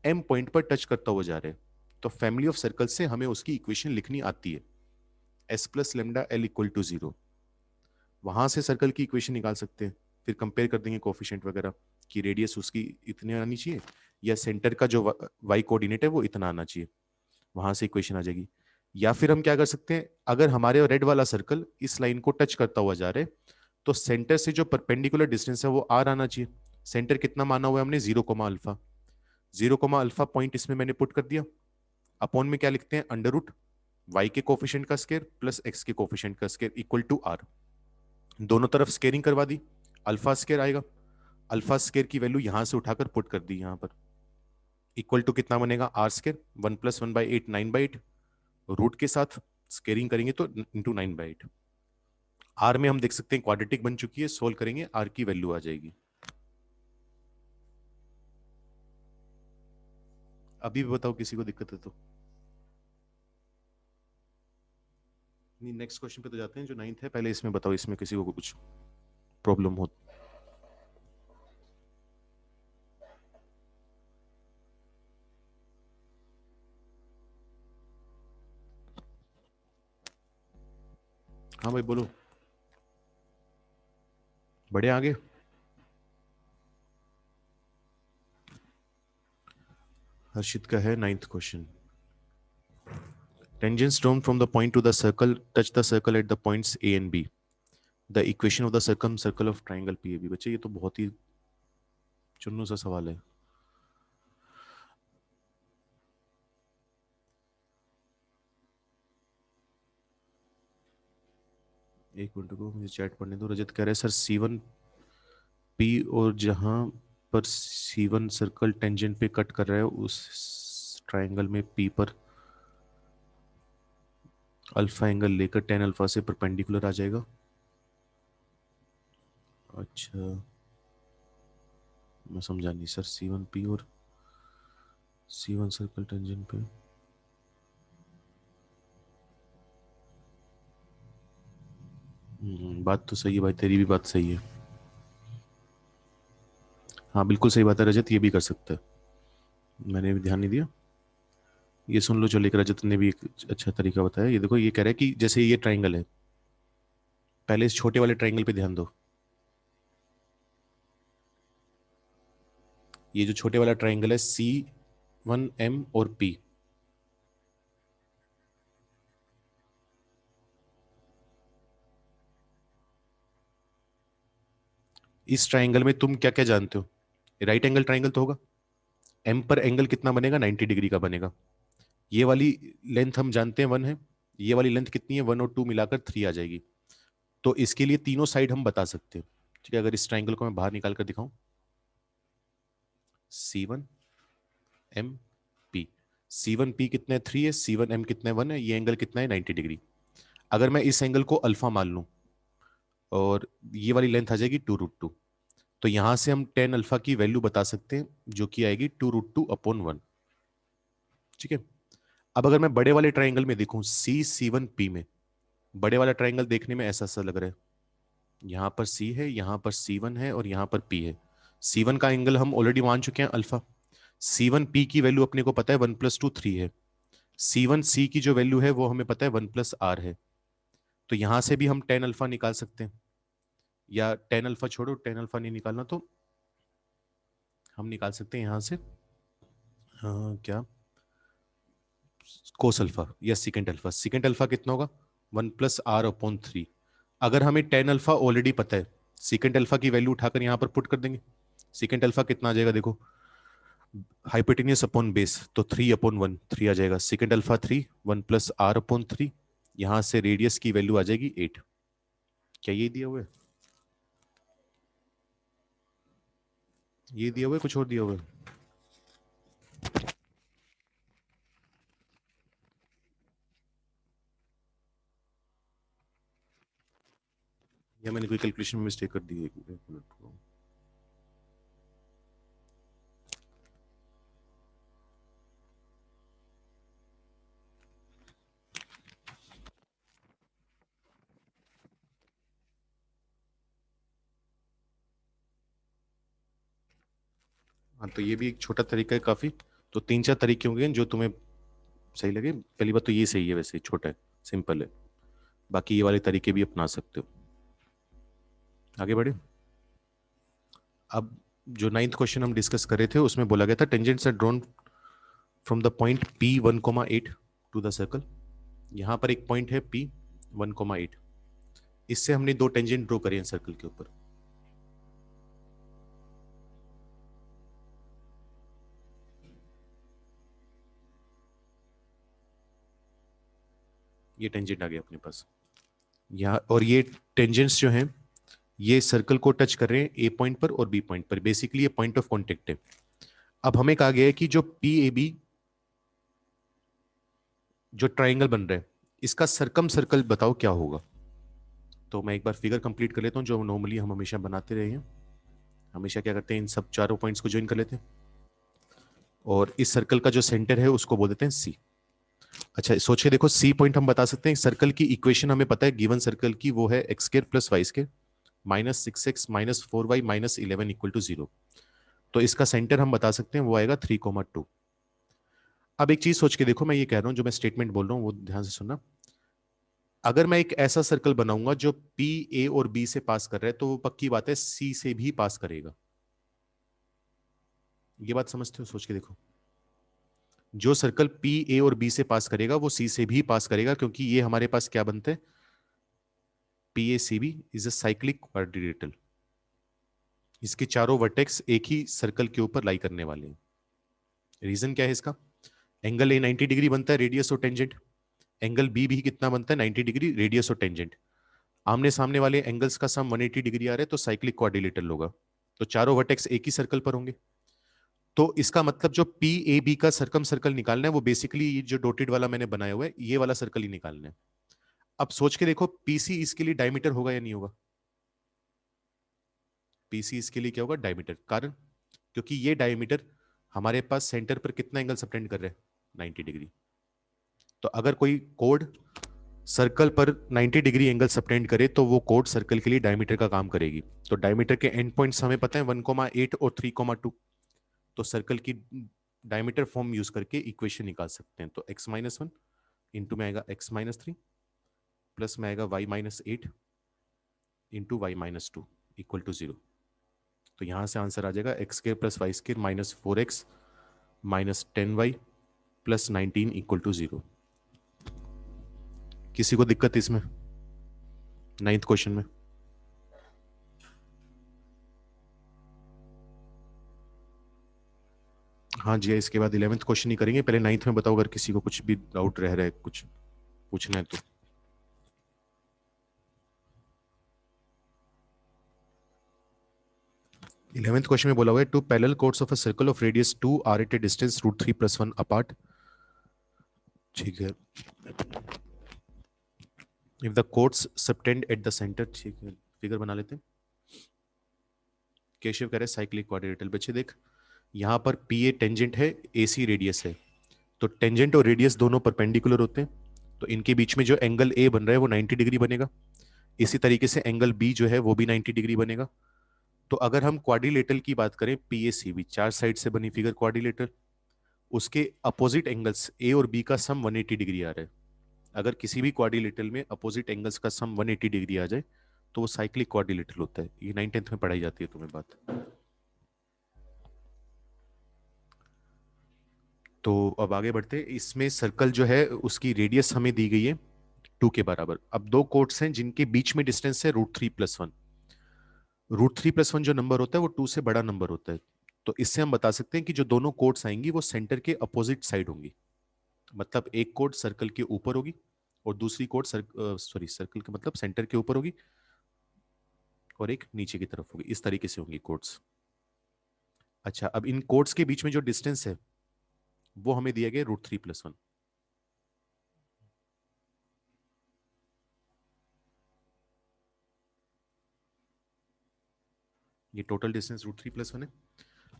एम पॉइंट पर टच करता हुआ जा रहा है। तो फैमिली ऑफ सर्कल से हमें उसकी इक्वेशन लिखनी आती है, s plus lambda l equal to 0। वहां से सर्कल की इक्वेशन निकाल सकते हैं, फिर कंपेयर कर देंगे कोफिशिएंट वगैरह कि रेडियस उसकी इतनी आनी चाहिए या सेंटर का जो वाई कोऑर्डिनेट है वो इतना आना चाहिए, वहां से इक्वेशन आ जाएगी। या फिर हम क्या कर सकते हैं, अगर हमारे रेड वाला सर्कल इस लाइन को टच करता हुआ जा रहा है तो सेंटर से जो परपेंडिकुलर डिस्टेंस है वो आर आना चाहिए। सेंटर कितना माना हुआ है हमने, 0, अल्फा। 0, पॉइंट इसमें मैंने पुट कर दिया। अपॉन में क्या लिखते हैं, अंडर रूट वाई के कोफिशिएंट का स्केयर प्लस एक्स के कोफिशिएंट का स्केयर इक्वल टू आर। दोनों तरफ स्केयरिंग करवा दी, अल्फा स्केयर आएगा, अल्फा स्केयर की वैल्यू यहां से उठाकर पुट कर दी यहां पर, इक्वल टू कितना बनेगा आर स्केयर 1 प्लस 1/8 9/8, रूट के साथ स्केयरिंग करेंगे तो इंटू 9/8। आर में हम देख सकते हैं क्वाड्रेटिक बन चुकी है, सोल्व करेंगे आर की वैल्यू आ जाएगी। अभी भी बताओ किसी को दिक्कत है तो। नहीं, नेक्स्ट क्वेश्चन पे तो जाते हैं, जो 9th है पहले इसमें बताओ, इसमें किसी को कुछ प्रॉब्लम हो। हाँ भाई बोलो, बड़े आगे। हर्षित का है 9th question. Tangents drawn from the point to the circle touch the circle at the points A and B. The equation of the circumcircle of triangle PAB। बच्चे ये तो बहुत ही चुन्नू सा सवाल है। एक मिनट को मुझे चैट पढ़ने दो। रजत कह रहे हैं सर C1P और जहां पर C1 सर्कल टेंजेंट पे कट कर रहा है उस ट्राइंगल में P पर अल्फा एंगल लेकर tan अल्फा से परपेंडिकुलर आ जाएगा। अच्छा, मैं समझा नहीं सर। C1P और C1 सर्कल टेंजेंट पे बात तो सही है भाई, तेरी भी बात सही है। हाँ बिल्कुल सही बात है रजत, ये भी कर सकता है, मैंने भी ध्यान नहीं दिया। ये सुन लो, जो लेकर रजत ने भी एक अच्छा तरीका बताया। ये देखो, ये कह रहा है कि जैसे ये ट्राइंगल है, पहले इस छोटे वाले ट्राइंगल पे ध्यान दो। ये जो छोटे वाला ट्राइंगल है C1M और P, इस ट्राइंगल में तुम क्या क्या जानते हो? राइट एंगल ट्राइंगल तो होगा। एम पर एंगल कितना बनेगा? 90 डिग्री का बनेगा। ये वाली लेंथ हम जानते हैं 1 है। ये वाली लेंथ कितनी है? 1 और 2 मिलाकर 3 आ जाएगी। तो इसके लिए तीनों साइड हम बता सकते हैं। ठीक है, अगर इस ट्राइंगल को मैं बाहर निकाल कर दिखाऊं, C1M P, C1P कितना है? 3 है। C1M कितना है? 1 है। ये एंगल कितना है? 90 डिग्री। अगर मैं इस एंगल को अल्फा मान लूं और ये वाली लेंथ आ जाएगी 2√2, तो यहां से हम टेन अल्फा की वैल्यू बता सकते हैं, जो कि आएगी 2√2/1। ठीक है। अब अगर मैं बड़े वाले ट्राइंगल में देखूं, C1P में, बड़े वाला ट्राइंगल देखने में ऐसा सा लग रहा है। यहां पर C है, यहां पर C1 है और यहां पर P है। C1 का एंगल हम ऑलरेडी मान चुके हैं अल्फा। C1P की वैल्यू अपने को पता है 1+2 3 है। C1C की जो वैल्यू है वो हमें पता है 1+R है। तो यहां से भी हम टेन अल्फा निकाल सकते हैं, या टेन अल्फा छोड़ो, टेन अल्फा नहीं निकालना तो हम निकाल सकते हैं यहां से क्या, कोस अल्फा या सिकेंट अल्फा। सिकेंट अल्फा कितना होगा? 1+R/3। अगर हमें टेन अल्फा ऑलरेडी पता है, सिकेंट अल्फा की वैल्यू उठाकर यहां पर पुट कर देंगे। सिकेंट अल्फा कितना आ जाएगा? देखो, हाइपोटेन्यूस अपॉन बेस, तो 3/1, 3 आ जाएगा। Secant alpha 3, 1+R/3। यहां से रेडियस की वैल्यू आ जाएगी 8। क्या ये दिया हुआ है? ये दिया हुआ है, कुछ और दिया हुआ है? या मैंने कोई कैलकुलेशन में मिस्टेक कर दी है? एक मिनट। हाँ, तो ये भी एक छोटा तरीका है काफी। तो 3-4 तरीके होंगे जो तुम्हें सही लगे। पहली बात तो ये सही है, वैसे छोटा है, सिंपल है। बाकी ये वाले तरीके भी अपना सकते हो। आगे बढ़े। अब जो 9th क्वेश्चन हम डिस्कस कर रहे थे, उसमें बोला गया था tangents are drawn from the point P1,8 to the circle. यहाँ पर एक पॉइंट है P1,8। इससे हमने दो टेंजेंट ड्रॉ करे हैं सर्कल के ऊपर। ये टेंजेंट आ गया अपने पास यहाँ, और ये टेंजेंट्स जो हैं ये सर्कल को टच कर रहे हैं ए पॉइंट पर और बी पॉइंट पर। बेसिकली ये पॉइंट ऑफ कॉन्टेक्ट है। अब हमें कहा गया है कि जो PAB जो ट्राइंगल बन रहा है, इसका सरकम सर्कल बताओ क्या होगा। तो मैं एक बार फिगर कंप्लीट कर लेता हूं, जो नॉर्मली हम हमेशा बनाते रहे हैं। हमेशा क्या करते हैं, इन सब चारों पॉइंट्स को ज्वाइन कर लेते हैं और इस सर्कल का जो सेंटर है उसको बोल देते हैं सी। अच्छा सोच के देखो, सी पॉइंट हम बता सकते हैं, सर्कल की इक्वेशन हमें पता है गिवन सर्कल की, वो है x square plus y square minus 6x minus 4y minus 11 equal to 0। तो इसका सेंटर हम बता सकते हैं वो आएगा 3,2। अब एक चीज सोच के देखो, मैं ये कह रहा हूं, जो मैं स्टेटमेंट बोल रहा हूं वो ध्यान से सुनना। अगर मैं एक ऐसा सर्कल बनाऊंगा जो पी ए और बी से पास कर रहा है, तो वो पक्की बात है सी से भी पास करेगा। ये बात समझते हो? सोच के देखो, जो सर्कल पी ए और बी से पास करेगा वो सी से भी पास करेगा, क्योंकि ये हमारे पास क्या बनते हैं, P A C B is a cyclic quadrilateral. इसके चारों वर्टेक्स एक ही सर्कल के ऊपर लाई करने वाले हैं। रीजन क्या है इसका? एंगल ए 90 डिग्री बनता है, रेडियस और टेंजेंट। एंगल बी भी कितना बनता है? 90 डिग्री, रेडियस और टेंजेंट। आमने सामने वाले एंगल्स का सम 180 डिग्री आ रहा है, तो साइक्लिक क्वाड्रिलेटरल होगा। तो चारों वर्टेक्स एक ही सर्कल पर होंगे। तो इसका मतलब जो पी ए बी का सर्कम सर्कल निकालना है, वो बेसिकली ये जो डॉटेड वाला मैंने बनाया हुआ है, ये वाला सर्कल ही निकालना है। अब सोच के देखो, पीसी इसके लिए डायमीटर होगा या नहीं होगा? पीसी इसके लिए क्या होगा? डायमीटर। कारण, क्योंकि ये डायमीटर हमारे पास सेंटर पर कितना एंगल सबटेंड कर रहे हैं? 90 डिग्री। तो अगर कोई कोड सर्कल पर 90 डिग्री एंगल सबटेंड करे, तो वो कोड सर्कल के लिए डायमीटर का काम करेगी। तो डायमीटर के एंड पॉइंट्स हमें पता है 1,8 और 3,2। तो सर्कल की डायमीटर फॉर्म यूज करके इक्वेशन निकाल सकते हैं। तो x-1 इंटू में आएगा x-3 प्लस में आएगा y-8 into y-2 equal to 0। तो यहां से आंसर आ जाएगा x square plus y square minus 4x minus 10y plus 19 equal to 0। किसी को दिक्कत इसमें? 9th क्वेश्चन में हाँ जी, इसके बाद 11th क्वेश्चन ही करेंगे। पहले 9th में बताओ, अगर किसी को कुछ भी डाउट रह रहा है, कुछ पूछना है तो। इलेवेंथ क्वेश्चन में बोला हुआ है two parallel chords of a circle of radius 2 r at a distance √3 + 1 apart. ठीक है, if the chords subtend at the centre. ठीक है, फिगर बना लेते हैं। केशव कह रहे साइक्लिक क्वाड्रिलेटरल। बच्चे देख, यहाँ पर पी ए टेंजेंट है, ए सी रेडियस है। तो टेंजेंट और रेडियस दोनों परपेंडिकुलर होते हैं, तो इनके बीच में जो एंगल ए बन रहा है वो 90 डिग्री बनेगा। इसी तरीके से एंगल बी जो है वो भी 90 डिग्री बनेगा। तो अगर हम क्वाड्रिलेटरल की बात करें, पी ए सी बी, चार साइड से बनी फिगर क्वाड्रिलेटरल, उसके अपोजिट एंगल्स ए और बी का सम 180 डिग्री आ रहा है। अगर किसी भी क्वाड्रिलेटरल में अपोजिट एंगल्स का सम 180 डिग्री आ जाए, तो वो साइक्लिक क्वाड्रिलेटरल होता है। ये 9th-10th में पढ़ाई जाती है तुम्हें बात। तो अब आगे बढ़ते हैं। इसमें सर्कल जो है उसकी रेडियस हमें दी गई है 2 के बराबर। अब दो कोड्स हैं जिनके बीच में डिस्टेंस है √3 + 1। √3 + 1 जो नंबर होता है वो 2 से बड़ा नंबर होता है। तो इससे हम बता सकते हैं कि जो दोनों कोड्स आएंगी वो सेंटर के अपोजिट साइड होंगी। मतलब एक कोड सर्कल के ऊपर होगी और दूसरी कोड सर्कल के मतलब सेंटर के ऊपर होगी और एक नीचे की तरफ होगी। इस तरीके से होंगी कोड्स। अच्छा, अब इन कोड्स के बीच में जो डिस्टेंस है वो हमें दिया गया √3 + 1। ये टोटल डिस्टेंस √3 + 1 है।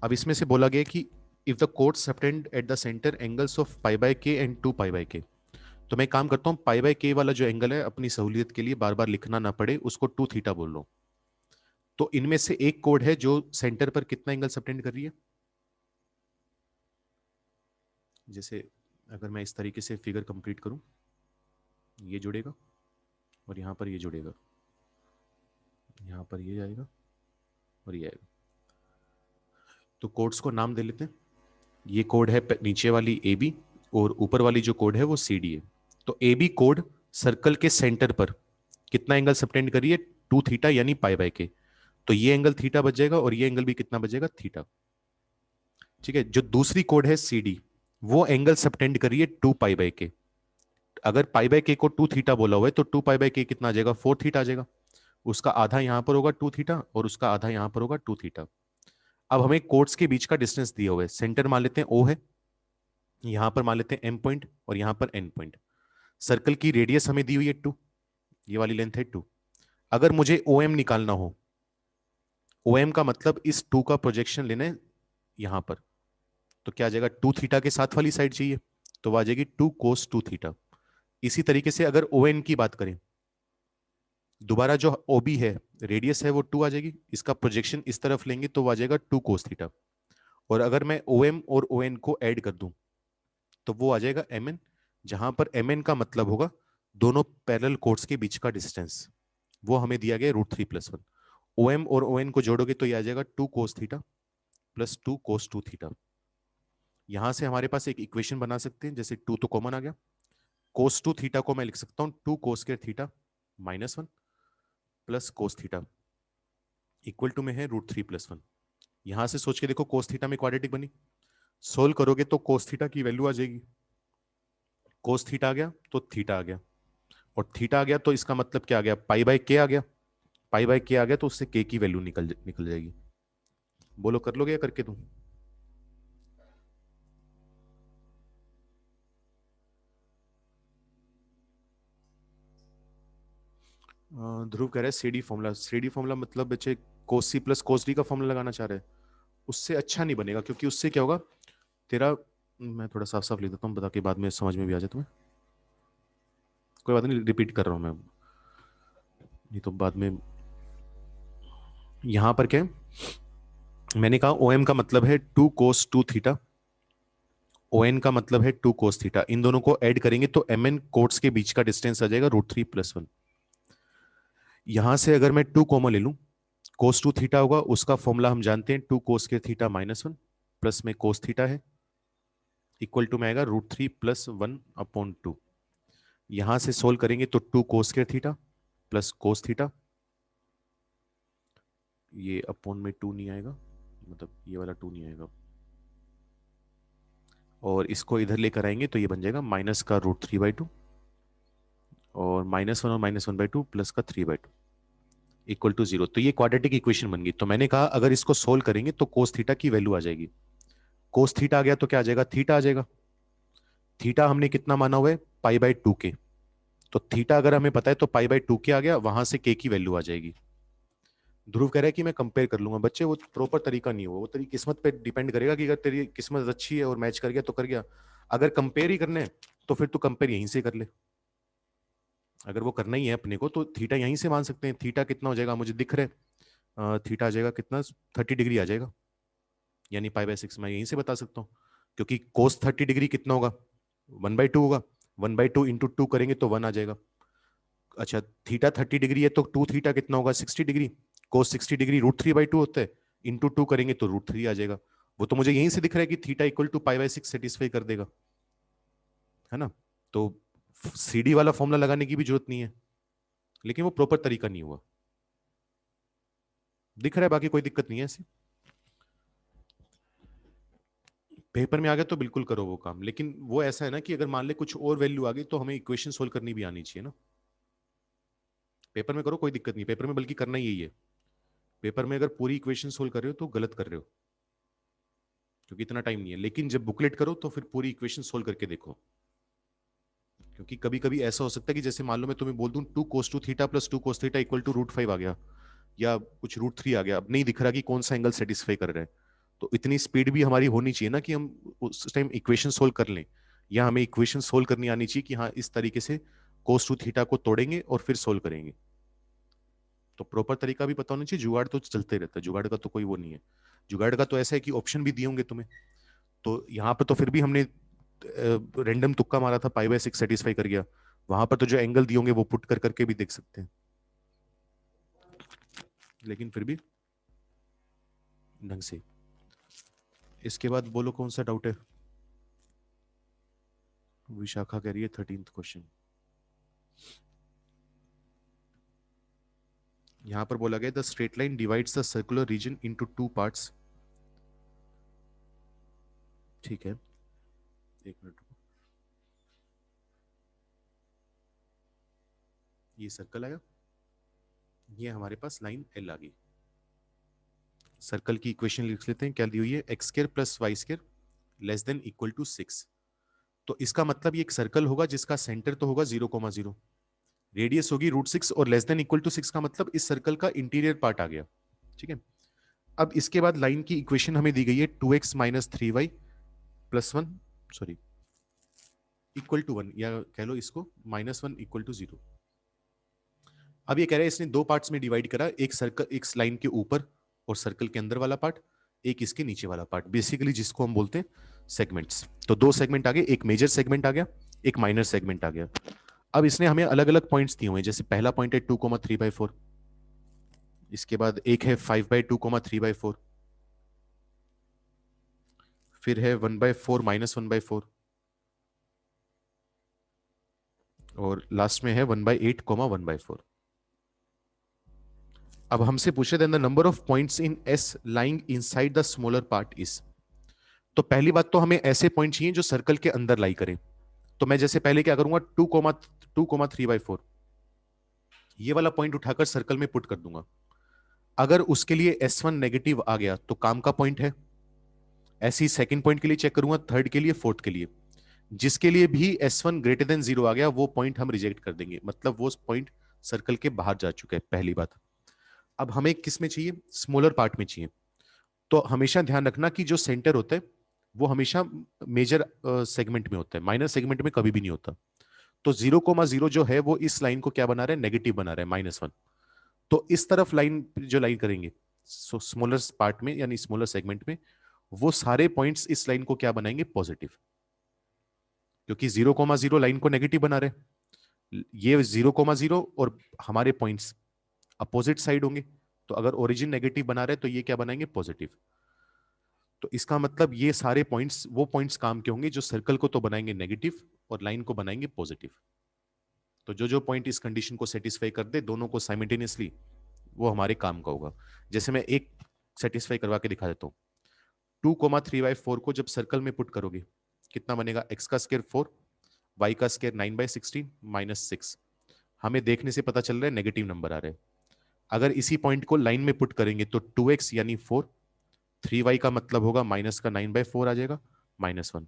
अब इसमें से बोला गया कि if the chords subtend at the centre angles of π/k and 2π/k। तो मैं काम करता हूँ, π/k वाला जो एंगल है, अपनी सहूलियत के लिए बार बार लिखना ना पड़े, उसको 2θ बोल लो। तो इनमें से एक कोड है जो सेंटर पर कितना एंगल सबटेंड कर रही है। जैसे अगर मैं इस तरीके से फिगर कंप्लीट करूं, ये जुड़ेगा और यहां पर ये जुड़ेगा, यहां पर ये जाएगा और ये आएगा। तो कोड्स को नाम दे लेते हैं। ये कोड है नीचे वाली ए बी और ऊपर वाली जो कोड है वो सी डी है। तो ए बी कोड सर्कल के सेंटर पर कितना एंगल सबटेंड करिए? 2θ यानी π/k। तो ये एंगल थीटा बच जाएगा और ये एंगल भी कितना बचेगा? थीटा। ठीक है, जो दूसरी कोड है सी डी, वो एंगल सबटेंड करिए 2π/k। अगर π/k को 2θ बोला हुआ है तो 2π/k कितना आ जाएगा? 4θ आ जाएगा। उसका आधा यहां पर होगा 2θ और उसका आधा यहां पर होगा 2θ। अब हमें कोड्स के बीच का डिस्टेंस दिया हुआ है। सेंटर मान लेते हैं O है, यहां पर मान लेते हैं M पॉइंट और यहां पर N पॉइंट। सर्कल की रेडियस हमें दी हुई है 2, ये वाली लेंथ है 2। अगर मुझे OM निकालना हो, OM का मतलब इस 2 का प्रोजेक्शन लेना है यहां पर, तो क्या आ जाएगा, 2 थीटा के साथ वाली साइड चाहिए, तो वो आ जाएगी 2 कोस 2 थीटा। इसी तरीके से अगर ओ एन की बात करें, दोबारा जो ओ बी है, रेडियस है, वो 2 आ जाएगी, इसका प्रोजेक्शन इस तरफ लेंगे तो वो आ जाएगा 2 कोस थीटा। और अगर मैं ओ एम और ओ एन को ऐड कर दूं तो वो आ जाएगा एम एन, जहां पर एम एन का मतलब होगा दोनों पैरेलल कोर्ड्स के बीच का डिस्टेंस, वो हमें दिया गया √3+1। ओ एम और ओ एन को जोड़ोगे तो ये आ जाएगा 2 cos theta plus 2 cos 2 theta. यहां से हमारे पास एक इक्वेशन बना सकते हैं, जैसे 2 तो कॉमन आ गया, कोस 2 थीटा को मैं लिख सकता हूं 2 cos square theta -1 plus cos theta equal to में है √3+1। यहां से सोच के देखो, कोस थीटा में क्वाड्रेटिक बनी, सोल्व करोगे तो कोस थीटा की वैल्यू आ जाएगी, कोस थीटा आ गया तो थीटा आ गया, और थीटा आ गया तो इसका मतलब क्या आ गया, पाई बाय के आ गया, पाई बाय के आ गया तो उससे के की वैल्यू निकल जाएगी। बोलो कर लोगे या करके दूं? ध्रुव कह रहा है सीडी फॉर्मूला, सीडी फॉर्मूला मतलब बच्चे कोस सी प्लस कोस डी का फॉर्मूला लगाना चाह रहे हैं, उससे अच्छा नहीं बनेगा, क्योंकि उससे क्या होगा तेरा, मैं थोड़ा साफ साफ लिख देता हूँ बता के बाद में समझ में भी आ जाए तुम्हें, कोई बात नहीं, रिपीट कर रहा हूँ मैं, नहीं तो बाद में। यहां पर क्या है, मैंने कहा ओ एम का मतलब है 2 कोस 2 थीटा, ओ एन का मतलब है 2 कोस थीटा, इन दोनों को ऐड करेंगे तो एम एन कोट्स के बीच का डिस्टेंस आ जाएगा √3+1। यहां से अगर मैं 2 कॉमन ले लूं, कोस 2 थीटा होगा, उसका फॉर्मूला हम जानते हैं 2 कोस के थीटा -1 प्लस में कोस थीटा है, इक्वल टू में आएगा √3+1/2। यहां से सोल्व करेंगे तो 2 कोस के थीटा प्लस कोस थीटा, ये अपॉन में 2 नहीं आएगा, मतलब ये वाला 2 नहीं आएगा, और इसको इधर लेकर आएंगे तो ये बन जाएगा माइनस का √3/2 और -1 और -1/2 प्लस का 3/2 इक्वल टू 0। तो ये क्वाड्रेटिक इक्वेशन बन गई। तो मैंने कहा अगर इसको सोल्व करेंगे तो कोस थीटा की वैल्यू आ जाएगी, कोस थीटा आ गया तो क्या आ जाएगा, थीटा आ जाएगा। थीटा हमने कितना माना हुआ है, π/2 के, तो थीटा अगर हमें पता है तो π/2 के आ गया, वहां से के की वैल्यू आ जाएगी। ध्रुव कह रहा है कि मैं कंपेयर कर लूंगा, बच्चे वो प्रॉपर तरीका नहीं हुआ, वो तेरी किस्मत पे डिपेंड करेगा कि अगर तेरी किस्मत अच्छी है और मैच कर गया तो कर गया, अगर कंपेयर ही करने तो फिर तू कंपेयर यहीं से कर ले। अगर वो करना ही है अपने को तो थीटा यहीं से मान सकते हैं। थीटा कितना हो जाएगा मुझे दिख रहा है, थीटा आ जाएगा कितना, 30 डिग्री आ जाएगा, यानी π/6 मैं यहीं से बता सकता हूँ, क्योंकि कोस 30 डिग्री कितना होगा, 1/2 होगा, 1/2 इंटू 2 करेंगे तो 1 आ जाएगा। अच्छा, थीटा 30 डिग्री है तो 2 थीटा कितना होगा, 60 डिग्री, कोस 60 डिग्री √3/2 होता है, इंटू 2 करेंगे तो √3 आ जाएगा। वो तो मुझे यहीं से दिख रहा है कि थीटा इक्वल टू π/6 सेटिस्फाई कर देगा, है ना। तो सीडी वाला फॉर्मूला लगाने की भी जरूरत नहीं है, लेकिन वो प्रॉपर तरीका नहीं हुआ, दिख रहा है, बाकी कोई दिक्कत नहीं है ऐसी। पेपर में आ गया तो बिल्कुल करो वो काम, लेकिन वो ऐसा है ना कि अगर मान ले कुछ और वैल्यू आ गई तो हमें इक्वेशन सोल्व करनी भी आनी चाहिए ना। पेपर में करो कोई दिक्कत नहीं, पेपर में बल्कि करना ही यही है, पेपर में अगर पूरी इक्वेशन सोल्व कर रहे हो तो गलत कर रहे हो, क्योंकि इतना टाइम नहीं है, लेकिन जब बुकलेट करो तो फिर पूरी इक्वेशन सोल्व करके देखो, क्योंकि कभी कभी ऐसा हो सकता है कि जैसे मान लो मैं तुम्हें बोल दूं 2 cos 2 theta plus 2 cos theta equal to √5 आ गया, या कुछ √3 आ गया, अब नहीं दिख रहा कि कौन सा एंगल सेटिस्फाई कर रहा है, तो इतनी स्पीड भी हमारी होनी चाहिए ना कि हम उस टाइम इक्वेशन सोल्व कर लें, या हमें इक्वेशन सोल्व करनी आनी चाहिए कि हाँ इस तरीके से कोस 2 थीटा को तोड़ेंगे और फिर सोल्व करेंगे। तो प्रॉपर तरीका भी पता होना चाहिए, जुगाड़ तो चलते रहता है, जुगाड़ का तो कोई वो नहीं है। जुगाड़ का तो ऐसा है कि ऑप्शन भी दिए होंगे तुम्हें, तो यहाँ पर तो फिर भी हमने रैंडम तुक्का मारा था, π/6 सेटिस्फाई कर गया, वहां पर तो जो एंगल दिए होंगे वो पुट कर करके भी देख सकते हैं, लेकिन फिर भी ढंग से। इसके बाद बोलो कौन सा डाउट है। विशाखा कह रही है 13th क्वेश्चन, यहां पर बोला गया the straight line divides the circular region into 2 parts. ठीक है, एक मिनट, ये सर्कल आया, ये हमारे पास लाइन एल आ गई। सर्कल की इक्वेशन लिख लेते हैं, क्या दी हुई है, x² + y² less than equal to 6। तो इसका मतलब ये एक सर्कल होगा जिसका सेंटर तो होगा 0,0, रेडियस होगी √6 और लेस देन इक्वल टू 6 का मतलब इस सर्कल का इंटीरियर पार्ट आ गया। ठीक है, अब इसके बाद लाइन की इक्वेशन हमें दी गई है 2x - 3y +1, sorry, equal to 1, या कह लो इसको -1 इक्वल टू 0। अब ये कह रहा है इसने दो पार्ट्स में डिवाइड करा, एक सर्कल, एक लाइन के ऊपर और सर्कल के अंदर वाला पार्ट, एक इसके नीचे वाला पार्ट, बेसिकली जिसको हम बोलते हैं सेगमेंट्स। तो दो सेगमेंट आ गए, एक मेजर सेगमेंट आ गया, एक माइनर सेगमेंट आ गया। अब इसने हमें अलग अलग पॉइंट्स दिए हुए हैं, जैसे पहला पॉइंट है 2,3/4, इसके बाद एक है 5/2, 3/4, फिर है 1/4 -1/4, और लास्ट में है 1/8, 1/4। अब हमसे पूछे the number of points in S lying inside the smaller part is. तो पहली बात तो हमें ऐसे पॉइंट चाहिए जो सर्कल के अंदर लाई करें। तो मैं जैसे पहले क्या करूंगा, 2,3/4, ये वाला पॉइंट उठाकर सर्कल में पुट कर दूंगा। अगर उसके लिए S1 नेगेटिव आ गया तो काम का पॉइंट है। ऐसे ही सेकंड पॉइंट के लिए चेक करूंगा, थर्ड के लिए, फोर्थ के लिए, जिसके लिए भी S1 ग्रेटर देन 0 आ गया वो पॉइंट हम रिजेक्ट कर देंगे, मतलब वो पॉइंट सर्कल के बाहर जा चुका है, पहली बात। अब हमें किस में चाहिए, स्मॉलर पार्ट में चाहिए। तो हमेशा ध्यान रखना कि जो सेंटर होता है वो हमेशा मेजर सेगमेंट में होता है, माइनर सेगमेंट में कभी भी नहीं होता। तो 0,0 जो है वो इस लाइन को क्या बना रहा है, नेगेटिव बना रहा है, -1। तो इस तरफ लाइन जो लाइन करेंगे स्मॉलर पार्ट में यानी स्मॉलर सेगमेंट में, वो सारे पॉइंट्स इस लाइन को क्या बनाएंगे, पॉजिटिव, क्योंकि 0,0 लाइन को नेगेटिव बना रहे। ये 0,0 और हमारे पॉइंट्स अपोजिट साइड होंगे, तो अगर ओरिजिन नेगेटिव बना रहे तो ये क्या बनाएंगे, पॉजिटिव। तो इसका मतलब ये सारे पॉइंट्स वो पॉइंट्स काम के होंगे जो सर्कल को तो बनाएंगे नेगेटिव और लाइन को बनाएंगे पॉजिटिव। तो जो जो पॉइंट इस कंडीशन को सेटिस्फाई कर दे दोनों को साइमल्टेनियसली, वो हमारे काम का होगा। जैसे मैं एक सेटिस्फाई करवा के दिखा देता हूँ। 2,3/4 को जब सर्कल में पुट करोगे कितना बनेगा, x का स्क्वायर 4, y का स्क्वायर 9/16 -6। हमें देखने से पता चल रहा है नेगेटिव नंबर आ रहे हैं। अगर इसी पॉइंट को लाइन में पुट करेंगे तो 2x यानी 4, 3y का मतलब होगा माइनस का 9/4 आ जाएगा, -1।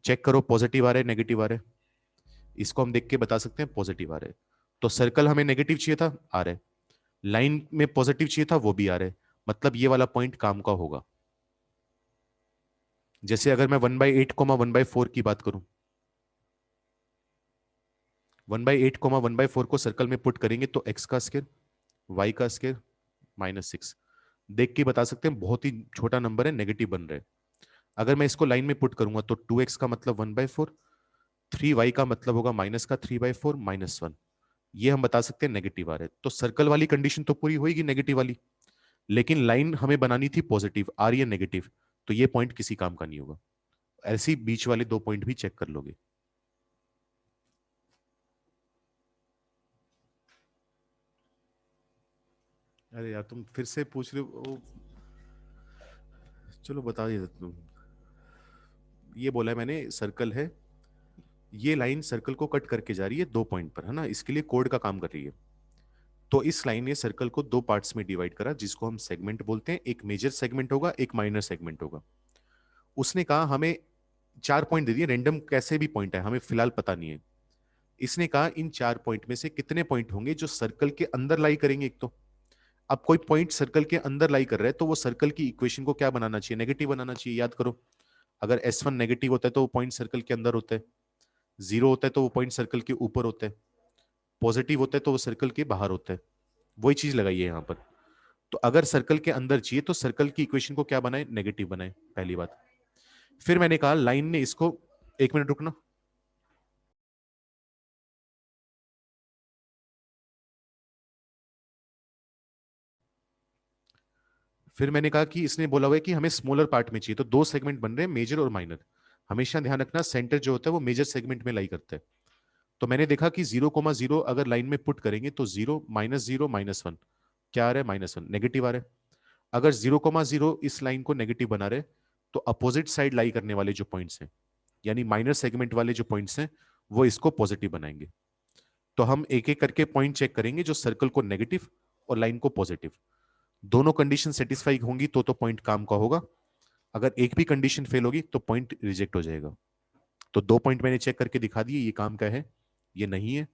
चेक करो पॉजिटिव आ रहे हैं नेगेटिव आ रहे हैं, इसको हम देख के बता सकते हैं पॉजिटिव आ रहे हैं। तो सर्कल हमें नेगेटिव चाहिए था, आ रहे, लाइन में पॉजिटिव चाहिए था, वो भी आ रहे, मतलब ये वाला पॉइंट काम का होगा। जैसे अगर मैं 1/8, 1/4 की बात करूं, 1/8, 1/4 को सर्कल में पुट करेंगे तो x का स्क्वायर, y का स्क्वायर, -6। देख के बता सकते हैं बहुत ही छोटा नंबर है, नेगेटिव बन रहे हैं। अगर मैं इसको लाइन में पुट करूंगा तो 2x का मतलब 1/4, 3y का मतलब होगा माइनस का 3/4 -1। ये हम बता सकते हैं नेगेटिव आ रहे हैं। तो सर्कल वाली कंडीशन तो पूरी होगी नेगेटिव वाली, लेकिन लाइन हमें बनानी थी पॉजिटिव, आ रही है नेगेटिव, तो ये पॉइंट किसी काम का नहीं होगा। ऐसे ही बीच वाले दो पॉइंट भी चेक कर लोगे। अरे यार तुम फिर से पूछ रहे हो चलो बता दिया तुम। ये बोला है मैंने, सर्कल है, ये लाइन सर्कल को कट करके जा रही है दो पॉइंट पर, है ना, इसके लिए कोड का काम कर रही है। तो इस लाइन ने सर्कल को दो पार्ट्स में डिवाइड करा जिसको हम सेगमेंट बोलते हैं, एक मेजर सेगमेंट होगा, एक माइनर सेगमेंट होगा। उसने कहा हमें चार पॉइंट दे दिए, रैंडम कैसे भी पॉइंट है, हमें फिलहाल पता नहीं है। इसने कहा इन चार पॉइंट में से कितने पॉइंट होंगे जो सर्कल के अंदर लाई करेंगे एक तो। अब कोई पॉइंट सर्कल के अंदर लाई कर रहा है तो वो सर्कल की इक्वेशन को क्या बनाना चाहिए, नेगेटिव बनाना चाहिए, याद करो। अगर S1 नेगेटिव होता है तो वो पॉइंट सर्कल के अंदर होता है, 0 होता है तो वो पॉइंट सर्कल के ऊपर होता है, पॉजिटिव होता है तो वो सर्कल के बाहर होता है। वही चीज लगाई है यहाँ पर। तो अगर सर्कल के अंदर चाहिए तो सर्कल की इक्वेशन को क्या बनाए, नेगेटिव बनाए, पहली बात। फिर मैंने कहा लाइन ने इसको, एक मिनट रुकना। फिर मैंने कहा कि इसने बोला हुआ है कि हमें स्मॉलर पार्ट में चाहिए, तो दो सेगमेंट बन रहे हैं, मेजर और माइनर। हमेशा ध्यान रखना सेंटर जो होता है वो मेजर सेगमेंट में लाई करता है। तो मैंने देखा कि 0,0 अगर लाइन में पुट करेंगे तो 0 -0 -1 क्या आ रहा है, -1, नेगेटिव आ रहा है। अगर 0,0 इस लाइन को नेगेटिव बना रहे तो अपोजिट साइड लाई करने वाले जो पॉइंट्स हैं यानी माइनर सेगमेंट वाले जो पॉइंट्स हैं वो इसको पॉजिटिव बनाएंगे। तो हम एक एक करके पॉइंट चेक करेंगे जो सर्कल को नेगेटिव और लाइन को पॉजिटिव, दोनों कंडीशन सेटिस्फाई होंगी तो पॉइंट काम का होगा। अगर एक भी कंडीशन फेल होगी तो पॉइंट रिजेक्ट हो जाएगा। तो दो पॉइंट मैंने चेक करके दिखा दिए, ये काम का है, ये नहीं है,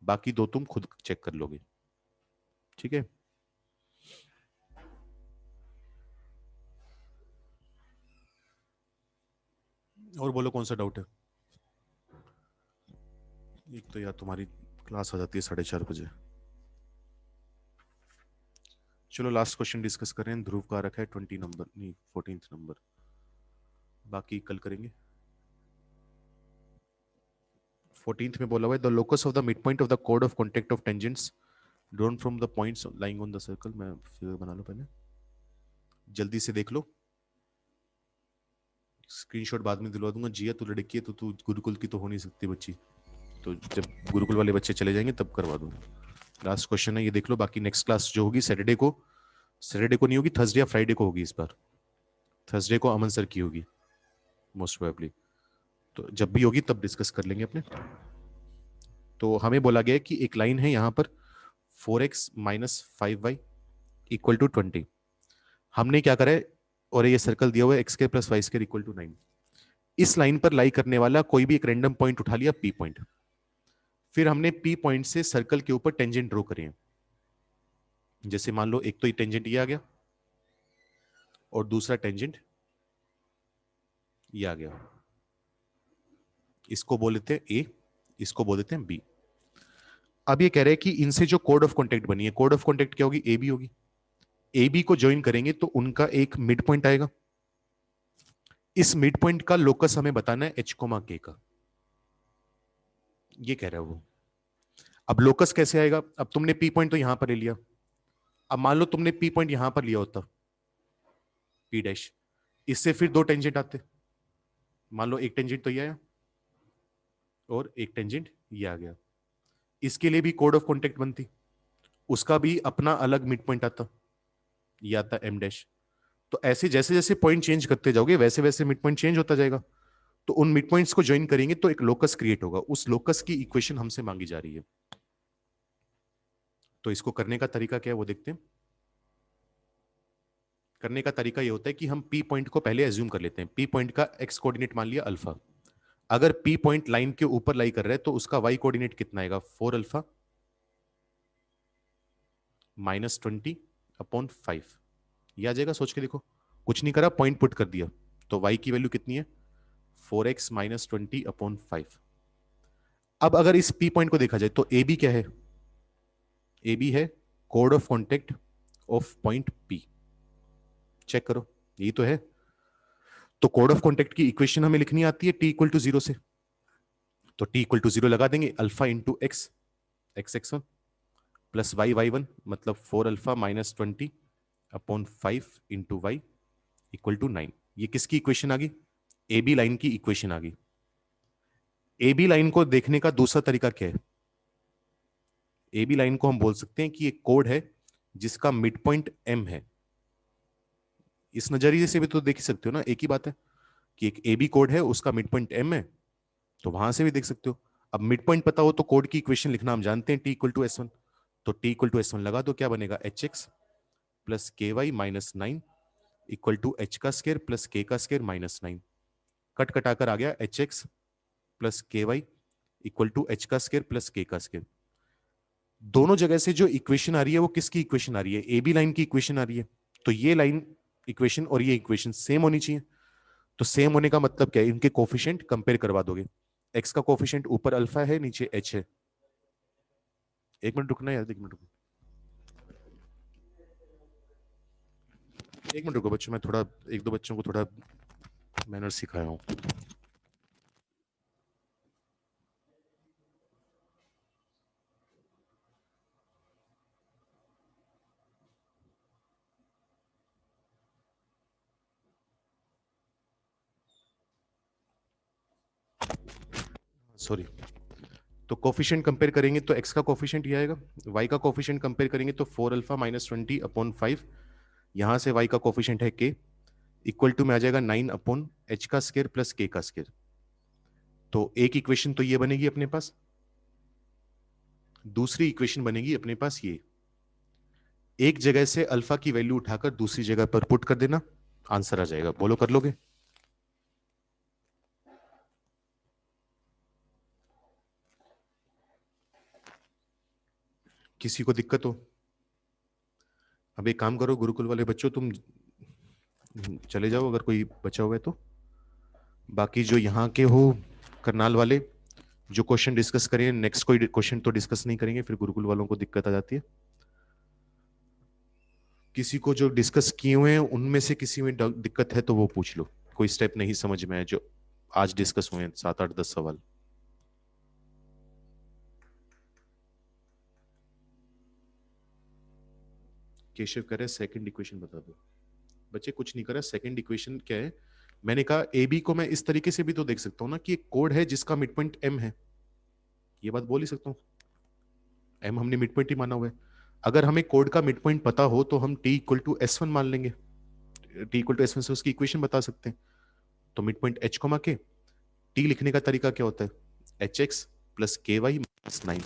बाकी दो तुम खुद चेक कर लोगे। ठीक है। और बोलो कौन सा डाउट है? एक तो यार तुम्हारी क्लास आ जाती है 4:30 बजे। चलो लास्ट क्वेश्चन डिस्कस करें। ध्रुव का रखा है 20 नंबर, नहीं 14th नंबर, बाकी कल करेंगे। 14th में बोला हुआ है the locus of the mid point of the code of contact of tangents drawn from the points lying on the circle. मैं फिगर बना लो पहले, जल्दी से देख लो, स्क्रीनशॉट बाद में दिलवा दूंगा। जिया तू लड़की है तो तू गुरुकुल की तो हो नहीं सकती बच्ची, तो जब गुरुकुल वाले बच्चे चले जाएंगे तब करवा दूंगा। लास्ट क्वेश्चन है ये देख लो। बाकी नेक्स्ट क्लास जो होगी सैटरडे को नहीं होगी, थर्सडे या फ्राइडे को होगी। इस बार थर्सडे को अमन सर की होगी मोस्ट प्रोबेबली, तो जब भी होगी तब डिस्कस कर लेंगे अपने। तो हमें बोला गया है कि एक लाइन है यहाँ पर 4x minus 5y equal to 20। हमने क्या करा है, और ये सर्कल दिया हुआ है x के plus y square equal to 9। इस लाइन पर लाई करने वाला कोई भी एक रैंडम पॉइंट उठा लिया, p पॉइंट। फिर हमने p पॉइंट से सर्कल के ऊपर टेंजेंट ड्रॉ करे हैं। जैसे मान लो एक तो ये टेंजेंट ये आ गया और दूसरा टेंजेंट ये आ गया। इसको बोल देते हैं a, इसको बोल देते हैं b। अब ये कह रहे हैं कि इनसे जो कोड ऑफ कॉन्टेक्ट बनी है, कोड ऑफ कॉन्टेक्ट क्या होगी, ए बी होगी। ए बी को ज्वाइन करेंगे तो उनका एक मिड पॉइंट आएगा। इस मिड पॉइंट का लोकस हमें बताना है h कोमा k का, ये कह रहा है वो। अब लोकस कैसे आएगा, अब तुमने p पॉइंट तो यहां पर ले लिया। अब मान लो तुमने p पॉइंट यहां पर लिया होता, p डैश, इससे फिर दो टेंजेंट आते। मान लो एक टेंजेंट तो ये आया और एक टेंजेंट ये आ गया। इसके लिए भी कोड ऑफ कॉन्टेक्ट बनती, उसका भी अपना अलग मिड पॉइंट आता, ये आता m डैश। तो ऐसे जैसे जैसे पॉइंट चेंज करते जाओगे वैसे वैसे मिड पॉइंट चेंज होता जाएगा। तो उन मिड पॉइंट्स को ज्वाइन करेंगे तो एक लोकस क्रिएट होगा। उस लोकस की इक्वेशन हमसे मांगी जा रही है। तो इसको करने का तरीका क्या है वो देखते हैं। करने का तरीका ये होता है कि हम P पॉइंट को पहले एज्यूम कर लेते हैं। P पॉइंट का x कोऑर्डिनेट मान लिया अल्फा। अगर P पॉइंट लाइन के ऊपर लाई कर रहा है तो उसका y कोऑर्डिनेट कितना आएगा, 4 अल्फा माइनस 20/5। ये आ जाएगा, सोच के देखो। कुछ नहीं करा, पॉइंट पुट कर दिया, तो y की वैल्यू कितनी है, 4x माइनस 20/5। अब अगर इस P पॉइंट को देखा जाए तो AB क्या है, AB है कोड of contact of point P। Check करो, यही तो है। तो कोड ऑफ कॉन्टेक्ट की इक्वेशन हमें लिखनी आती है t इक्वल टू 0 से। तो t इक्वल टू 0 लगा देंगे, alpha into x, x1 plus y1 मतलब 4 alpha minus 20/5 into y equal to 9। ये किसकी इक्वेशन आ गई, ए बी लाइन की इक्वेशन आ गई। ए बी लाइन को देखने का दूसरा तरीका क्या है, ए बी लाइन को हम बोल सकते हैं कि एक कोड है जिसका मिड पॉइंट m है। इस नजरिए से भी तो देख सकते हो ना, एक ही बात है कि एक ए बी कोड है, उसका मिड पॉइंट m है, तो वहां से भी देख सकते हो। अब मिड पॉइंट पता हो तो कोड की इक्वेशन लिखना हम जानते हैं, t इक्वल टू s1। तो t इक्वल टू s1 लगा दो, क्या बनेगा, hx plus k y minus 9 equal to h का स्केयर प्लस k का स्केयर माइनस 9। कट कटाकर आ गया hx plus k y equal to h का स्केयर प्लस k का स्केयर। दोनों जगह से जो इक्वेशन आ रही है वो किसकी इक्वेशन आ रही है, ए बी लाइन की इक्वेशन आ रही है। तो ये लाइन इक्वेशन और ये इक्वेशन सेम होनी चाहिए। तो सेम होने का मतलब क्या है, इनके कोफिशिएंट कंपेयर करवा दोगे। x का कोफिशिएंट ऊपर अल्फा है, नीचे h है। एक मिनट रुकना यार, एक मिनट रुको, एक मिनट रुको बच्चों, मैं थोड़ा एक दो बच्चों को थोड़ा मैनर सिखाया हूँ। सॉरी। तो कोफिशिएंट कंपेयर करेंगे तो x का कोफिशिएंट ये आएगा, y का कोफिशिएंट कंपेयर करेंगे तो 4 अल्फा माइनस 20/5, यहां से y का कोफिशिएंट है k इक्वल टू में आ जाएगा 9/h का स्केयर प्लस k का स्केयर। तो एक इक्वेशन तो ये बनेगी अपने पास, दूसरी इक्वेशन बनेगी अपने पास ये। एक जगह से अल्फा की वैल्यू उठाकर दूसरी जगह पर पुट कर देना, आंसर आ जाएगा। बोलो कर लोगे, किसी को दिक्कत हो? अब एक काम करो गुरुकुल वाले बच्चों, तुम चले जाओ, अगर कोई बचा हुआ है तो बाकी जो यहाँ के हो करनाल वाले, जो क्वेश्चन डिस्कस करें, नेक्स्ट कोई क्वेश्चन तो डिस्कस नहीं करेंगे, फिर गुरुकुल वालों को दिक्कत आ जाती है। किसी को जो डिस्कस किए हुए हैं उनमें से किसी में दिक्कत है तो वो पूछ लो, कोई स्टेप नहीं समझ में है जो आज डिस्कस हुए हैं, 7 8 10 सवाल। केशव कह रहे सेकंड इक्वेशन बता दो। बच्चे कुछ नहीं करा, सेकंड इक्वेशन क्या है, मैंने कहा ए बी को मैं इस तरीके से भी तो देख सकता हूँ ना कि एक कोड है जिसका मिड पॉइंट एम है, ये बात बोल ही सकता हूँ, एम हमने मिड पॉइंट ही माना हुआ है। अगर हमें कोड का मिड पॉइंट पता हो तो हम T equal to S one मान लेंगे, T equal to S one से उसकी इक्वेशन बता सकते हैं। तो मिड पॉइंट एच को के टी लिखने का तरीका क्या होता है, h x plus k y minus nine.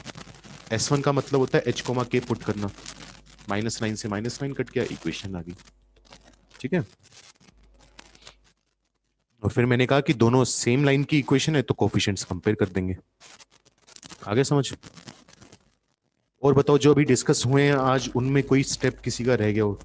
S one का मतलब होता है एच के पुट करना, -9 से -9 कट गया, इक्वेशन आ गई। ठीक है, और फिर मैंने कहा कि दोनों सेम लाइन की इक्वेशन है तो कोफिशिएंट्स कंपेयर कर देंगे। आगे समझ। और बताओ जो अभी डिस्कस हुए हैं आज, उनमें कोई स्टेप किसी का रह गया हो?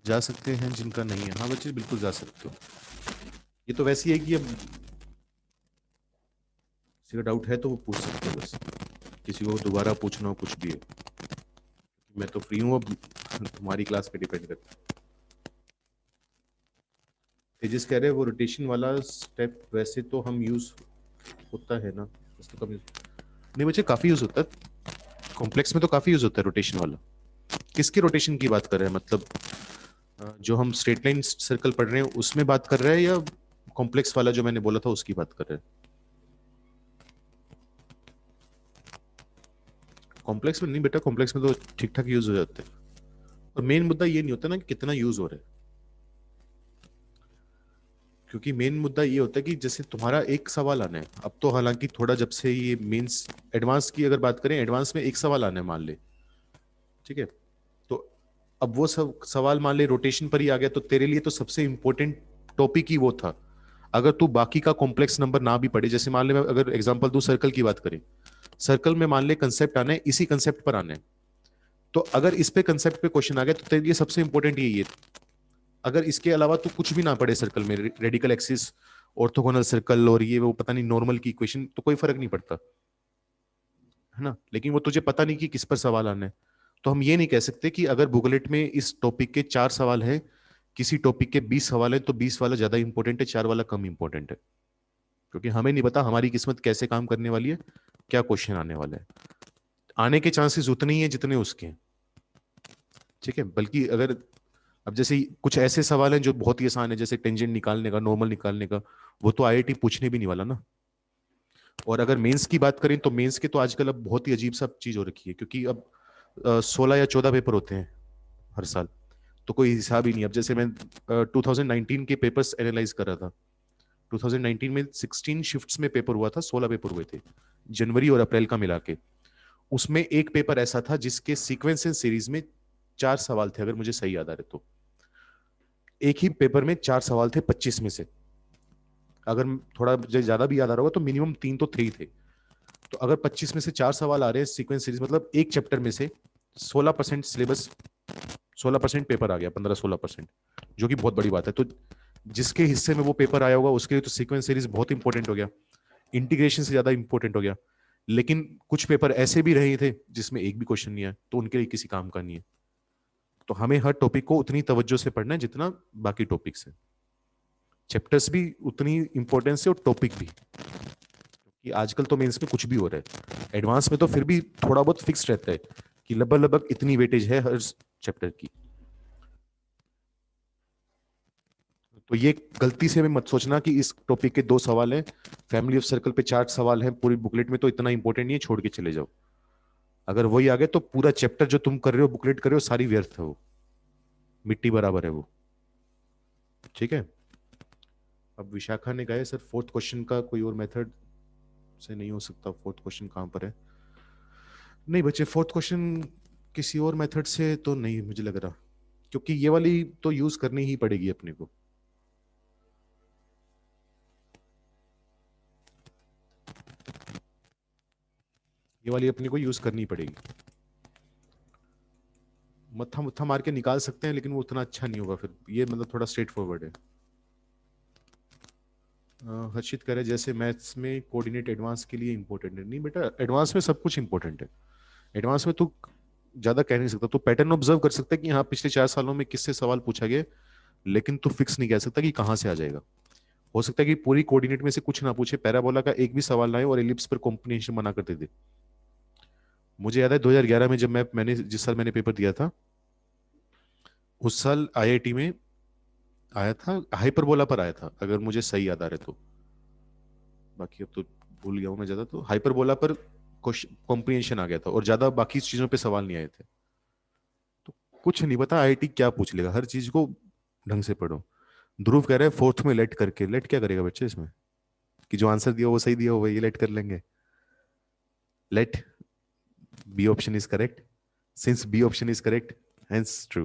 जा सकते हैं जिनका नहीं है, हाँ बच्चे बिल्कुल जा सकते हो। ये तो वैसे ही है कि अब किसी का डाउट है तो वो पूछ सकते हो, बस किसी को दोबारा पूछना हो कुछ भी है, मैं तो फ्री हूँ अब, तुम्हारी क्लास पे डिपेंड करता है। तेजस कह रहे हैं वो रोटेशन वाला स्टेप वैसे तो हम यूज होता है ना, बस तो कम नहीं बच्चे, काफी यूज होता है, कॉम्प्लेक्स में तो काफी यूज होता है रोटेशन वाला। किसके रोटेशन की बात कर रहे हैं, मतलब जो हम स्ट्रेट लाइन सर्कल पढ़ रहे हैं उसमें बात कर रहे हैं, या कॉम्प्लेक्स वाला जो मैंने बोला था उसकी बात कर रहे हैं? कॉम्प्लेक्स में नहीं बेटा, कॉम्प्लेक्स में तो ठीक ठाक यूज हो जाते हैं, और मेन मुद्दा ये नहीं होता ना कि कितना यूज हो रहा है, क्योंकि मेन मुद्दा ये होता है कि जैसे तुम्हारा एक सवाल आना है, अब तो हालांकि थोड़ा जब से ये मेंस एडवांस की अगर बात करें, एडवांस में एक सवाल आना है मान ले, ठीक है, तो अब वो सब सवाल मान ले रोटेशन पर ही आ गया, तो तेरे लिए तो सबसे इंपॉर्टेंट टॉपिक ही वो था। अगर तू बाकी का कॉम्प्लेक्स नंबर ना भी पढ़े, जैसे मान ले मैं अगर एग्जांपल दूं सर्कल की बात करें, सर्कल में मान ले कंसेप्ट आना है, इसी कंसेप्ट पर आना है, तो अगर इस पे कंसेप्ट पे क्वेश्चन आ गया तो तेरे लिए सबसे इंपॉर्टेंट यही है। अगर इसके अलावा तू कुछ भी ना पढ़े सर्कल में, रेडिकल एक्सिस, ऑर्थोगोनल सर्कल और ये वो पता नहीं नॉर्मल की इक्वेशन, तो कोई फर्क नहीं पड़ता, है ना, लेकिन वो तुझे पता नहीं कि किस पर सवाल आना है। तो हम ये नहीं कह सकते कि अगर बुकलेट में इस टॉपिक के 4 सवाल हैं, किसी टॉपिक के 20 सवाल हैं, तो 20 वाला ज्यादा इंपॉर्टेंट है, 4 वाला कम इंपॉर्टेंट है, क्योंकि हमें नहीं पता हमारी किस्मत कैसे काम करने वाली है, क्या क्वेश्चन आने वाला है। आने के चांसेस उतने ही हैं जितने उसके हैं, ठीक है, बल्कि अगर अब जैसे कुछ ऐसे सवाल हैं जो बहुत ही आसान है, जैसे टेंजेंट निकालने का, नॉर्मल निकालने का, वो तो आईआईटी पूछने भी नहीं वाला ना। और अगर मेंस की बात करें तो मेंस के तो आजकल अब बहुत ही अजीब सा चीज हो रखी है, क्योंकि अब 16 या 14 पेपर होते हैं हर साल, तो कोई हिसाब ही नहीं। अब जैसे मैं 2019 के पेपर्स एनालाइज कर रहा था, 2019 में 16 शिफ्ट्स में पेपर हुआ था, 16 पेपर हुए थे जनवरी और अप्रैल का मिला के। उसमें एक पेपर ऐसा था जिसके सीक्वेंस एंड सीरीज में 4 सवाल थे, अगर मुझे सही याद आ रहे तो, एक ही पेपर में 4 सवाल थे 25 में से, अगर थोड़ा मुझे ज्यादा भी याद आ रहा होगा तो मिनिमम 3 तो थे ही थे। तो अगर 25 में से 4 सवाल आ रहे हैं सीक्वेंस सीरीज, मतलब एक चैप्टर में से 16% सिलेबस, 16% पेपर आ गया, 15 16%, जो कि बहुत बड़ी बात है। तो जिसके हिस्से में वो पेपर आया होगा उसके लिए तो सीक्वेंस सीरीज बहुत इंपॉर्टेंट हो गया, इंटीग्रेशन से ज्यादा इंपॉर्टेंट हो गया। लेकिन कुछ पेपर ऐसे भी रहे थे जिसमें एक भी क्वेश्चन नहीं आया, तो उनके लिए किसी काम का नहीं है। तो हमें हर टॉपिक को उतनी तवज्जो से पढ़ना है जितना बाकी टॉपिक्स है, चैप्टर्स भी उतनी इंपॉर्टेंस है और टॉपिक भी, कि आजकल तो मेंस में कुछ भी हो रहा है, एडवांस में तो फिर भी थोड़ा बहुत फिक्स रहता है कि लगभग लगभग इतनी वेटेज है हर चैप्टर की। तो ये गलती से भी मत सोचना कि इस टॉपिक के 2 सवाल हैं, फैमिली ऑफ सर्कल पे 4 सवाल हैं पूरी बुकलेट में, तो इतना इंपॉर्टेंट नहीं है, छोड़ के चले जाओ। अगर वही आ गए तो पूरा चैप्टर जो तुम कर रहे हो, बुकलेट कर रहे हो, सारी व्यर्थ है वो, मिट्टी बराबर है वो। ठीक है, अब विशाखा ने कहा है सर फोर्थ क्वेश्चन का कोई और मेथड से नहीं हो सकता, फोर्थ क्वेश्चन कहाँ पर है? नहीं बच्चे, फोर्थ क्वेश्चन किसी और मेथड से तो नहीं मुझे लग रहा, क्योंकि ये वाली तो यूज करनी ही पड़ेगी अपने को। ये वाली अपने को यूज करनी पड़ेगी। मत्था मुत्था मार के निकाल सकते हैं लेकिन वो उतना अच्छा नहीं होगा फिर, ये मतलब थोड़ा स्ट्रेट फॉरवर्ड है। हर्षित करे जैसे मैथ्स में कोऑर्डिनेट एडवांस के लिए इंपॉर्टेंट है। नहीं बेटा, एडवांस में सब कुछ इंपॉर्टेंट है। एडवांस में तू ज्यादा कह नहीं सकता, तो पैटर्न ऑब्जर्व कर सकता है कि हाँ पिछले 4 सालों में किससे सवाल पूछा गया, लेकिन तू फिक्स नहीं कह सकता कि कहाँ से आ जाएगा। हो सकता है कि पूरी कोऑर्डिनेट में से कुछ ना पूछे, पैराबोला का एक भी सवाल ना आए और एलिप्स पर कॉम्बिनेशन बना कर दे दे। मुझे याद है 2011 में जब मैंने जिस साल मैंने पेपर दिया था, उस साल आईआईटी में आया था, हाइपरबोला पर आया था अगर मुझे सही याद आ रहा है तो, बाकी अब तो भूल गया हूं मैं ज्यादा। तो हाइपरबोला पर कॉम्प्रिहेंशन आ गया था और ज्यादा बाकी चीजों पे सवाल नहीं आए थे। तो कुछ नहीं पता आईआईटी क्या पूछ लेगा, हर चीज को ढंग से पढ़ो। ध्रुव कह रहे हैं फोर्थ में लेट करके, लेट क्या करेगा बच्चे इसमें, कि जो आंसर दिया वो सही दिया हो ये लेट कर लेंगे। Let B option is correct, since B option is correct hence true,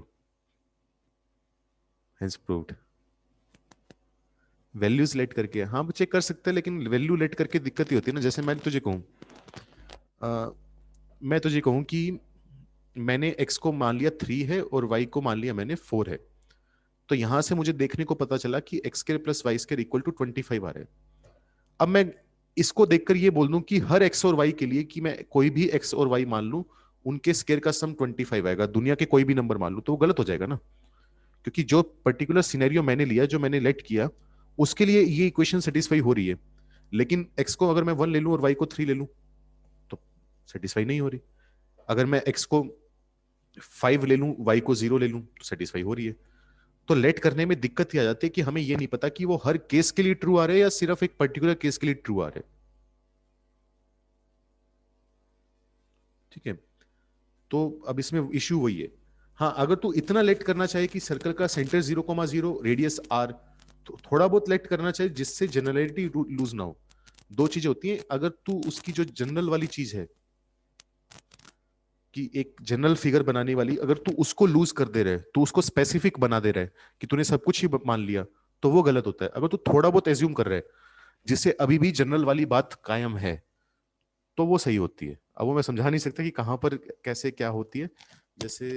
hence proved. Values let करके हाँ बच्चे कर सकते हैं, लेकिन वैल्यू लेट करके दिक्कत ही होती है ना। जैसे मैं तुझे कहूँ, मैं तुझे कहूँ कि मैंने x को मान लिया 3 है और y को मान लिया मैंने 4 है, तो यहां से मुझे देखने को पता चला कि x square plus y square equal to 25 आ रहा है। अब मैं इसको देखकर ये बोल दूं कि हर x और y के लिए कि मैं कोई भी x और y मान लूं, उनके स्क्वायर का सम 25 आएगा, दुनिया के कोई भी नंबर मान लूं, तो वो गलत हो जाएगा ना। क्योंकि जो पर्टिकुलर सिनेरियो मैंने लिया, जो मैंने लेट किया, उसके लिए ये इक्वेशन सेटिस्फाई हो रही है। लेकिन x को अगर मैं 1 ले लूं और y को 3 ले लूं तो सेटिस्फाई नहीं हो रही। अगर मैं x को 5 ले लूं, y को 0 ले लूं तो सेटिस्फाई हो रही है। तो लेट करने में दिक्कत ही आ जाती है कि हमें ये नहीं पता कि वो हर केस के लिए ट्रू आ रहे हैं या सिर्फ एक पर्टिकुलर केस के लिए ट्रू आ रहे हैं। ठीक है, तो अब इसमें इश्यू वही है। हाँ, अगर तू इतना लेट करना चाहे कि सर्कल का सेंटर 0,0 रेडियस r, तो थोड़ा बहुत लेट करना चाहिए जिससे जनरलिटी लूज ना हो। दो चीजें होती हैं, अगर तू उसकी जो जनरल वाली चीज है कि एक जनरल फिगर बनाने वाली, अगर तू उसको लूज कर दे रहे, तू उसको स्पेसिफिक बना दे रहा है कि तूने सब कुछ ही मान लिया, तो वो गलत होता है। अगर तू थोड़ा बहुत एज्यूम कर रहा है जिससे अभी भी जनरल वाली बात कायम है, तो वो सही होती है। अब वो मैं समझा नहीं सकता कि कहां पर कैसे क्या होती है। जैसे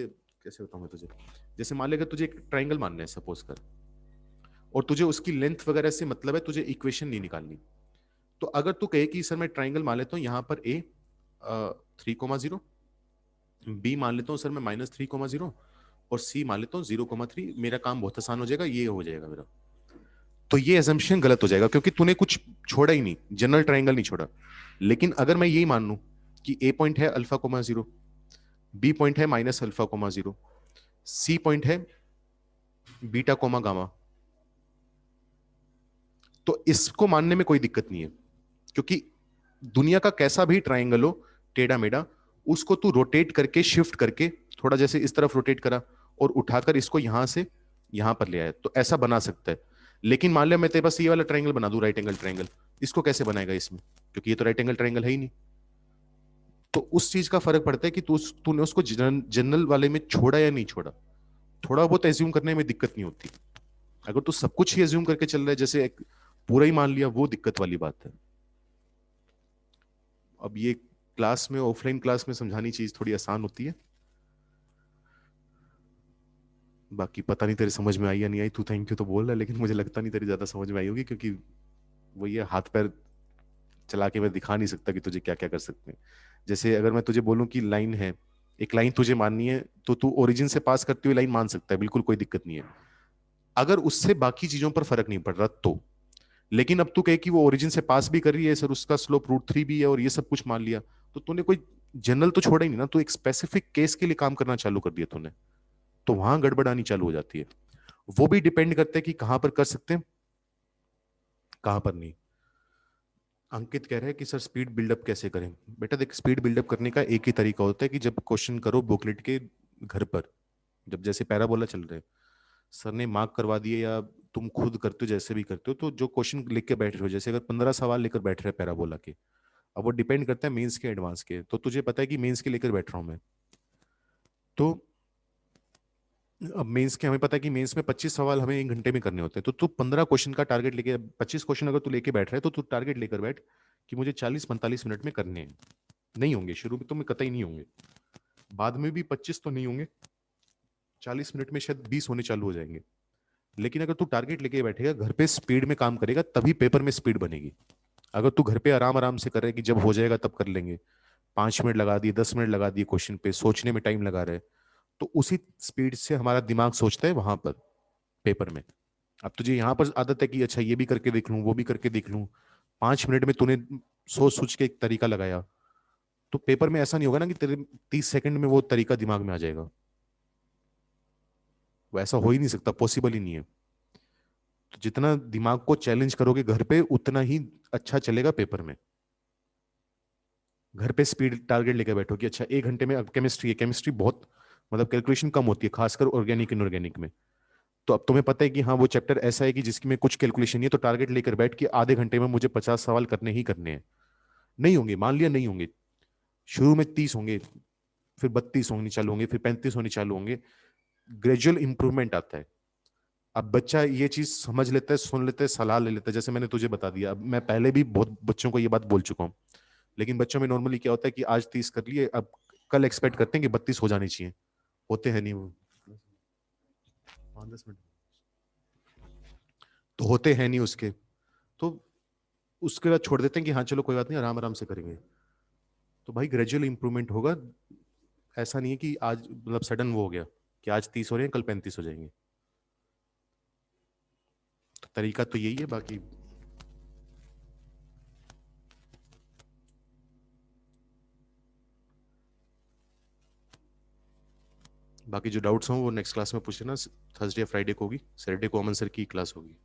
कैसे बताऊं मैं तुझे, जैसे मान लेगा तुझे एक ट्राइंगल मानना है सपोज कर, और तुझे उसकी लेंथ वगैरह से मतलब है, तुझे इक्वेशन नहीं निकालनी। तो अगर तू कहे कि सर मैं ट्राइंगल मान लेता हूँ यहाँ पर ए 3,0, बी मान लेता हूँ सर मैं -3,0, और सी मान लेता हूँ 0,3, मेरा काम बहुत आसान हो जाएगा, ये हो जाएगा मेरा। तो ये एजम्पशन गलत हो जाएगा क्योंकि तूने कुछ छोड़ा ही नहीं, जनरल ट्राइंगल नहीं छोड़ा। लेकिन अगर मैं यही मान लूं कि ए पॉइंट है α,0, बी पॉइंट है -α,0, सी पॉइंट है β,γ, तो इसको मानने में कोई दिक्कत नहीं है। क्योंकि दुनिया का कैसा भी ट्राइंगल हो टेढ़ा मेढ़ा, उसको तू रोटेट करके शिफ्ट करके थोड़ा जैसे इस तरफ रोटेट करा और उठाकर इसको यहां से यहां पर ले आया, तो ऐसा बना सकता है। लेकिन मान लिया मैं तेरे पास ये वाला ट्राइंगल बना दूं, राइट एंगल ट्राइंगल, इसको कैसे बनाएगा इसमें, क्योंकि ये तो राइट एंगल ट्राइंगल है ही नहीं। तो उस चीज का फर्क पड़ता है कि तूने उसको जनरल वाले में छोड़ा या नहीं छोड़ा। थोड़ा बहुत एज्यूम करने में दिक्कत नहीं होती। अगर तू सब कुछ ही एज्यूम करके चल रहा है, जैसे एक पूरा ही मान लिया, वो दिक्कत वाली बात है। अब ये क्लास में, ऑफलाइन क्लास में समझानी चीज थोड़ी आसान होती है। बाकी पता नहीं तेरे समझ में आई या नहीं आई, तू थैंक यू तो बोल रहा है, लेकिन मुझे लगता नहीं तेरी ज्यादा समझ में आई होगी, क्योंकि वो ये हाथ पैर चला के मैं दिखा नहीं सकता कि तुझे क्या क्या कर सकते हैं। जैसे अगर मैं तुझे बोलूं कि लाइन है, एक लाइन तुझे माननी है, तो तू ओरिजिन से पास करती हुई लाइन मान सकता है, बिल्कुल कोई दिक्कत नहीं है, अगर उससे बाकी चीजों पर फर्क नहीं पड़ रहा तो। लेकिन अब तू कहे कि वो ओरिजिन से पास भी कर रही है सर, उसका स्लोप √3 भी है और ये सब कुछ मान लिया, तो तूने कोई जनरल तो छोड़ा ही नहीं ना, तू एक स्पेसिफिक केस के लिए काम करना चालू कर दिया तूने, तो वहां गड़बड़ानी चालू हो जाती है। वो भी डिपेंड करता है कि कहां पर कर सकते हैं, कहां पर नहीं। अंकित कह रहे हैं कि सर स्पीड बिल्डअप कैसे करें। बेटा देख, स्पीड बिल्डअप करने का एक ही तरीका होता है कि जब क्वेश्चन करो बुकलेट के घर पर, जब जैसे पैराबोला चल रहे हैं, सर ने मार्क करवा दिए या तुम खुद करते हो जैसे भी करते हो, तो जो क्वेश्चन लिख के बैठ रहे हो, जैसे अगर 15 सवाल लेकर बैठ रहे हैं पैराबोला के, अब वो डिपेंड करता है मेंस के एडवांस के, तो तुझे पता है कि मेंस के लेकर बैठ रहा हूं मैं, तो अब मेंस के हमें पता है कि मेंस में 25 सवाल हमें 1 घंटे में करने होते हैं, तो तू 15 क्वेश्चन का टारगेट लेके, 25 क्वेश्चन अगर तू लेके बैठ रहा है तो तू टारगेट लेकर बैठ कि मुझे 40-45 मिनट में करने हैं। नहीं होंगे, शुरू में तो मैं कतई नहीं होंगे, बाद में भी 25 तो नहीं होंगे, 40 मिनट में शायद 20 होने चालू हो जाएंगे। लेकिन अगर तू टारगेट लेके बैठेगा, घर पे स्पीड में काम करेगा, तभी पेपर में स्पीड बनेगी। अगर तू घर पे आराम आराम से कर रहा है कि जब हो जाएगा तब कर लेंगे, 5 मिनट लगा दिए, 10 मिनट लगा दिए, क्वेश्चन पे सोचने में टाइम लगा रहे, तो उसी स्पीड से हमारा दिमाग सोचता है वहां पर पेपर में। अब तुझे यहाँ पर आदत है कि अच्छा ये भी करके देख लूं, वो भी करके देख लूं, 5 मिनट में तूने सोच सोच के एक तरीका लगाया, तो पेपर में ऐसा नहीं होगा ना कि तेरे 30 सेकंड में वो तरीका दिमाग में आ जाएगा। वो ऐसा हो ही नहीं सकता, पॉसिबल ही नहीं है। तो जितना दिमाग को चैलेंज करोगे घर पे, उतना ही अच्छा चलेगा पेपर में। घर पे स्पीड टारगेट लेकर बैठो कि अच्छा 1 घंटे में, अब केमिस्ट्री है, केमिस्ट्री बहुत मतलब कैलकुलेशन कम होती है, खासकर ऑर्गेनिक इनऑर्गेनिक में। तो अब तुम्हें पता है कि हाँ वो चैप्टर ऐसा है कि जिसकी में कुछ कैलकुलेशन नहीं है, तो टारगेट लेकर बैठ के आधे घंटे में मुझे 50 सवाल करने ही करने हैं। नहीं होंगे, मान लिया नहीं होंगे, शुरू में 30 होंगे, फिर 32 होने चालू होंगे, फिर 35 होने चालू होंगे। ग्रेजुअल इंप्रूवमेंट आता है। अब बच्चा ये चीज समझ लेता है, सुन लेता है, सलाह ले लेता है, जैसे मैंने तुझे बता दिया। अब मैं पहले भी बहुत बच्चों को ये बात बोल चुका हूँ, लेकिन बच्चों में नॉर्मली क्या होता है कि आज 30 कर लिए, अब कल एक्सपेक्ट करते हैं कि 32 हो जानी चाहिए, होते हैं नहीं वो। 5-10 मिनट तो होते हैं नहीं उसके, तो उसके बाद छोड़ देते हैं कि हाँ चलो कोई बात नहीं, आराम आराम से करेंगे। तो भाई ग्रेजुअल इंप्रूवमेंट होगा, ऐसा नहीं है कि आज मतलब सडन वो हो गया कि आज 30 हो रहे हैं कल 35 हो जाएंगे। तो तरीका तो यही है, बाकी जो डाउट्स हों वो नेक्स्ट क्लास में पूछना। थर्सडे या फ्राइडे को होगी, सैटरडे को अमन सर की क्लास होगी।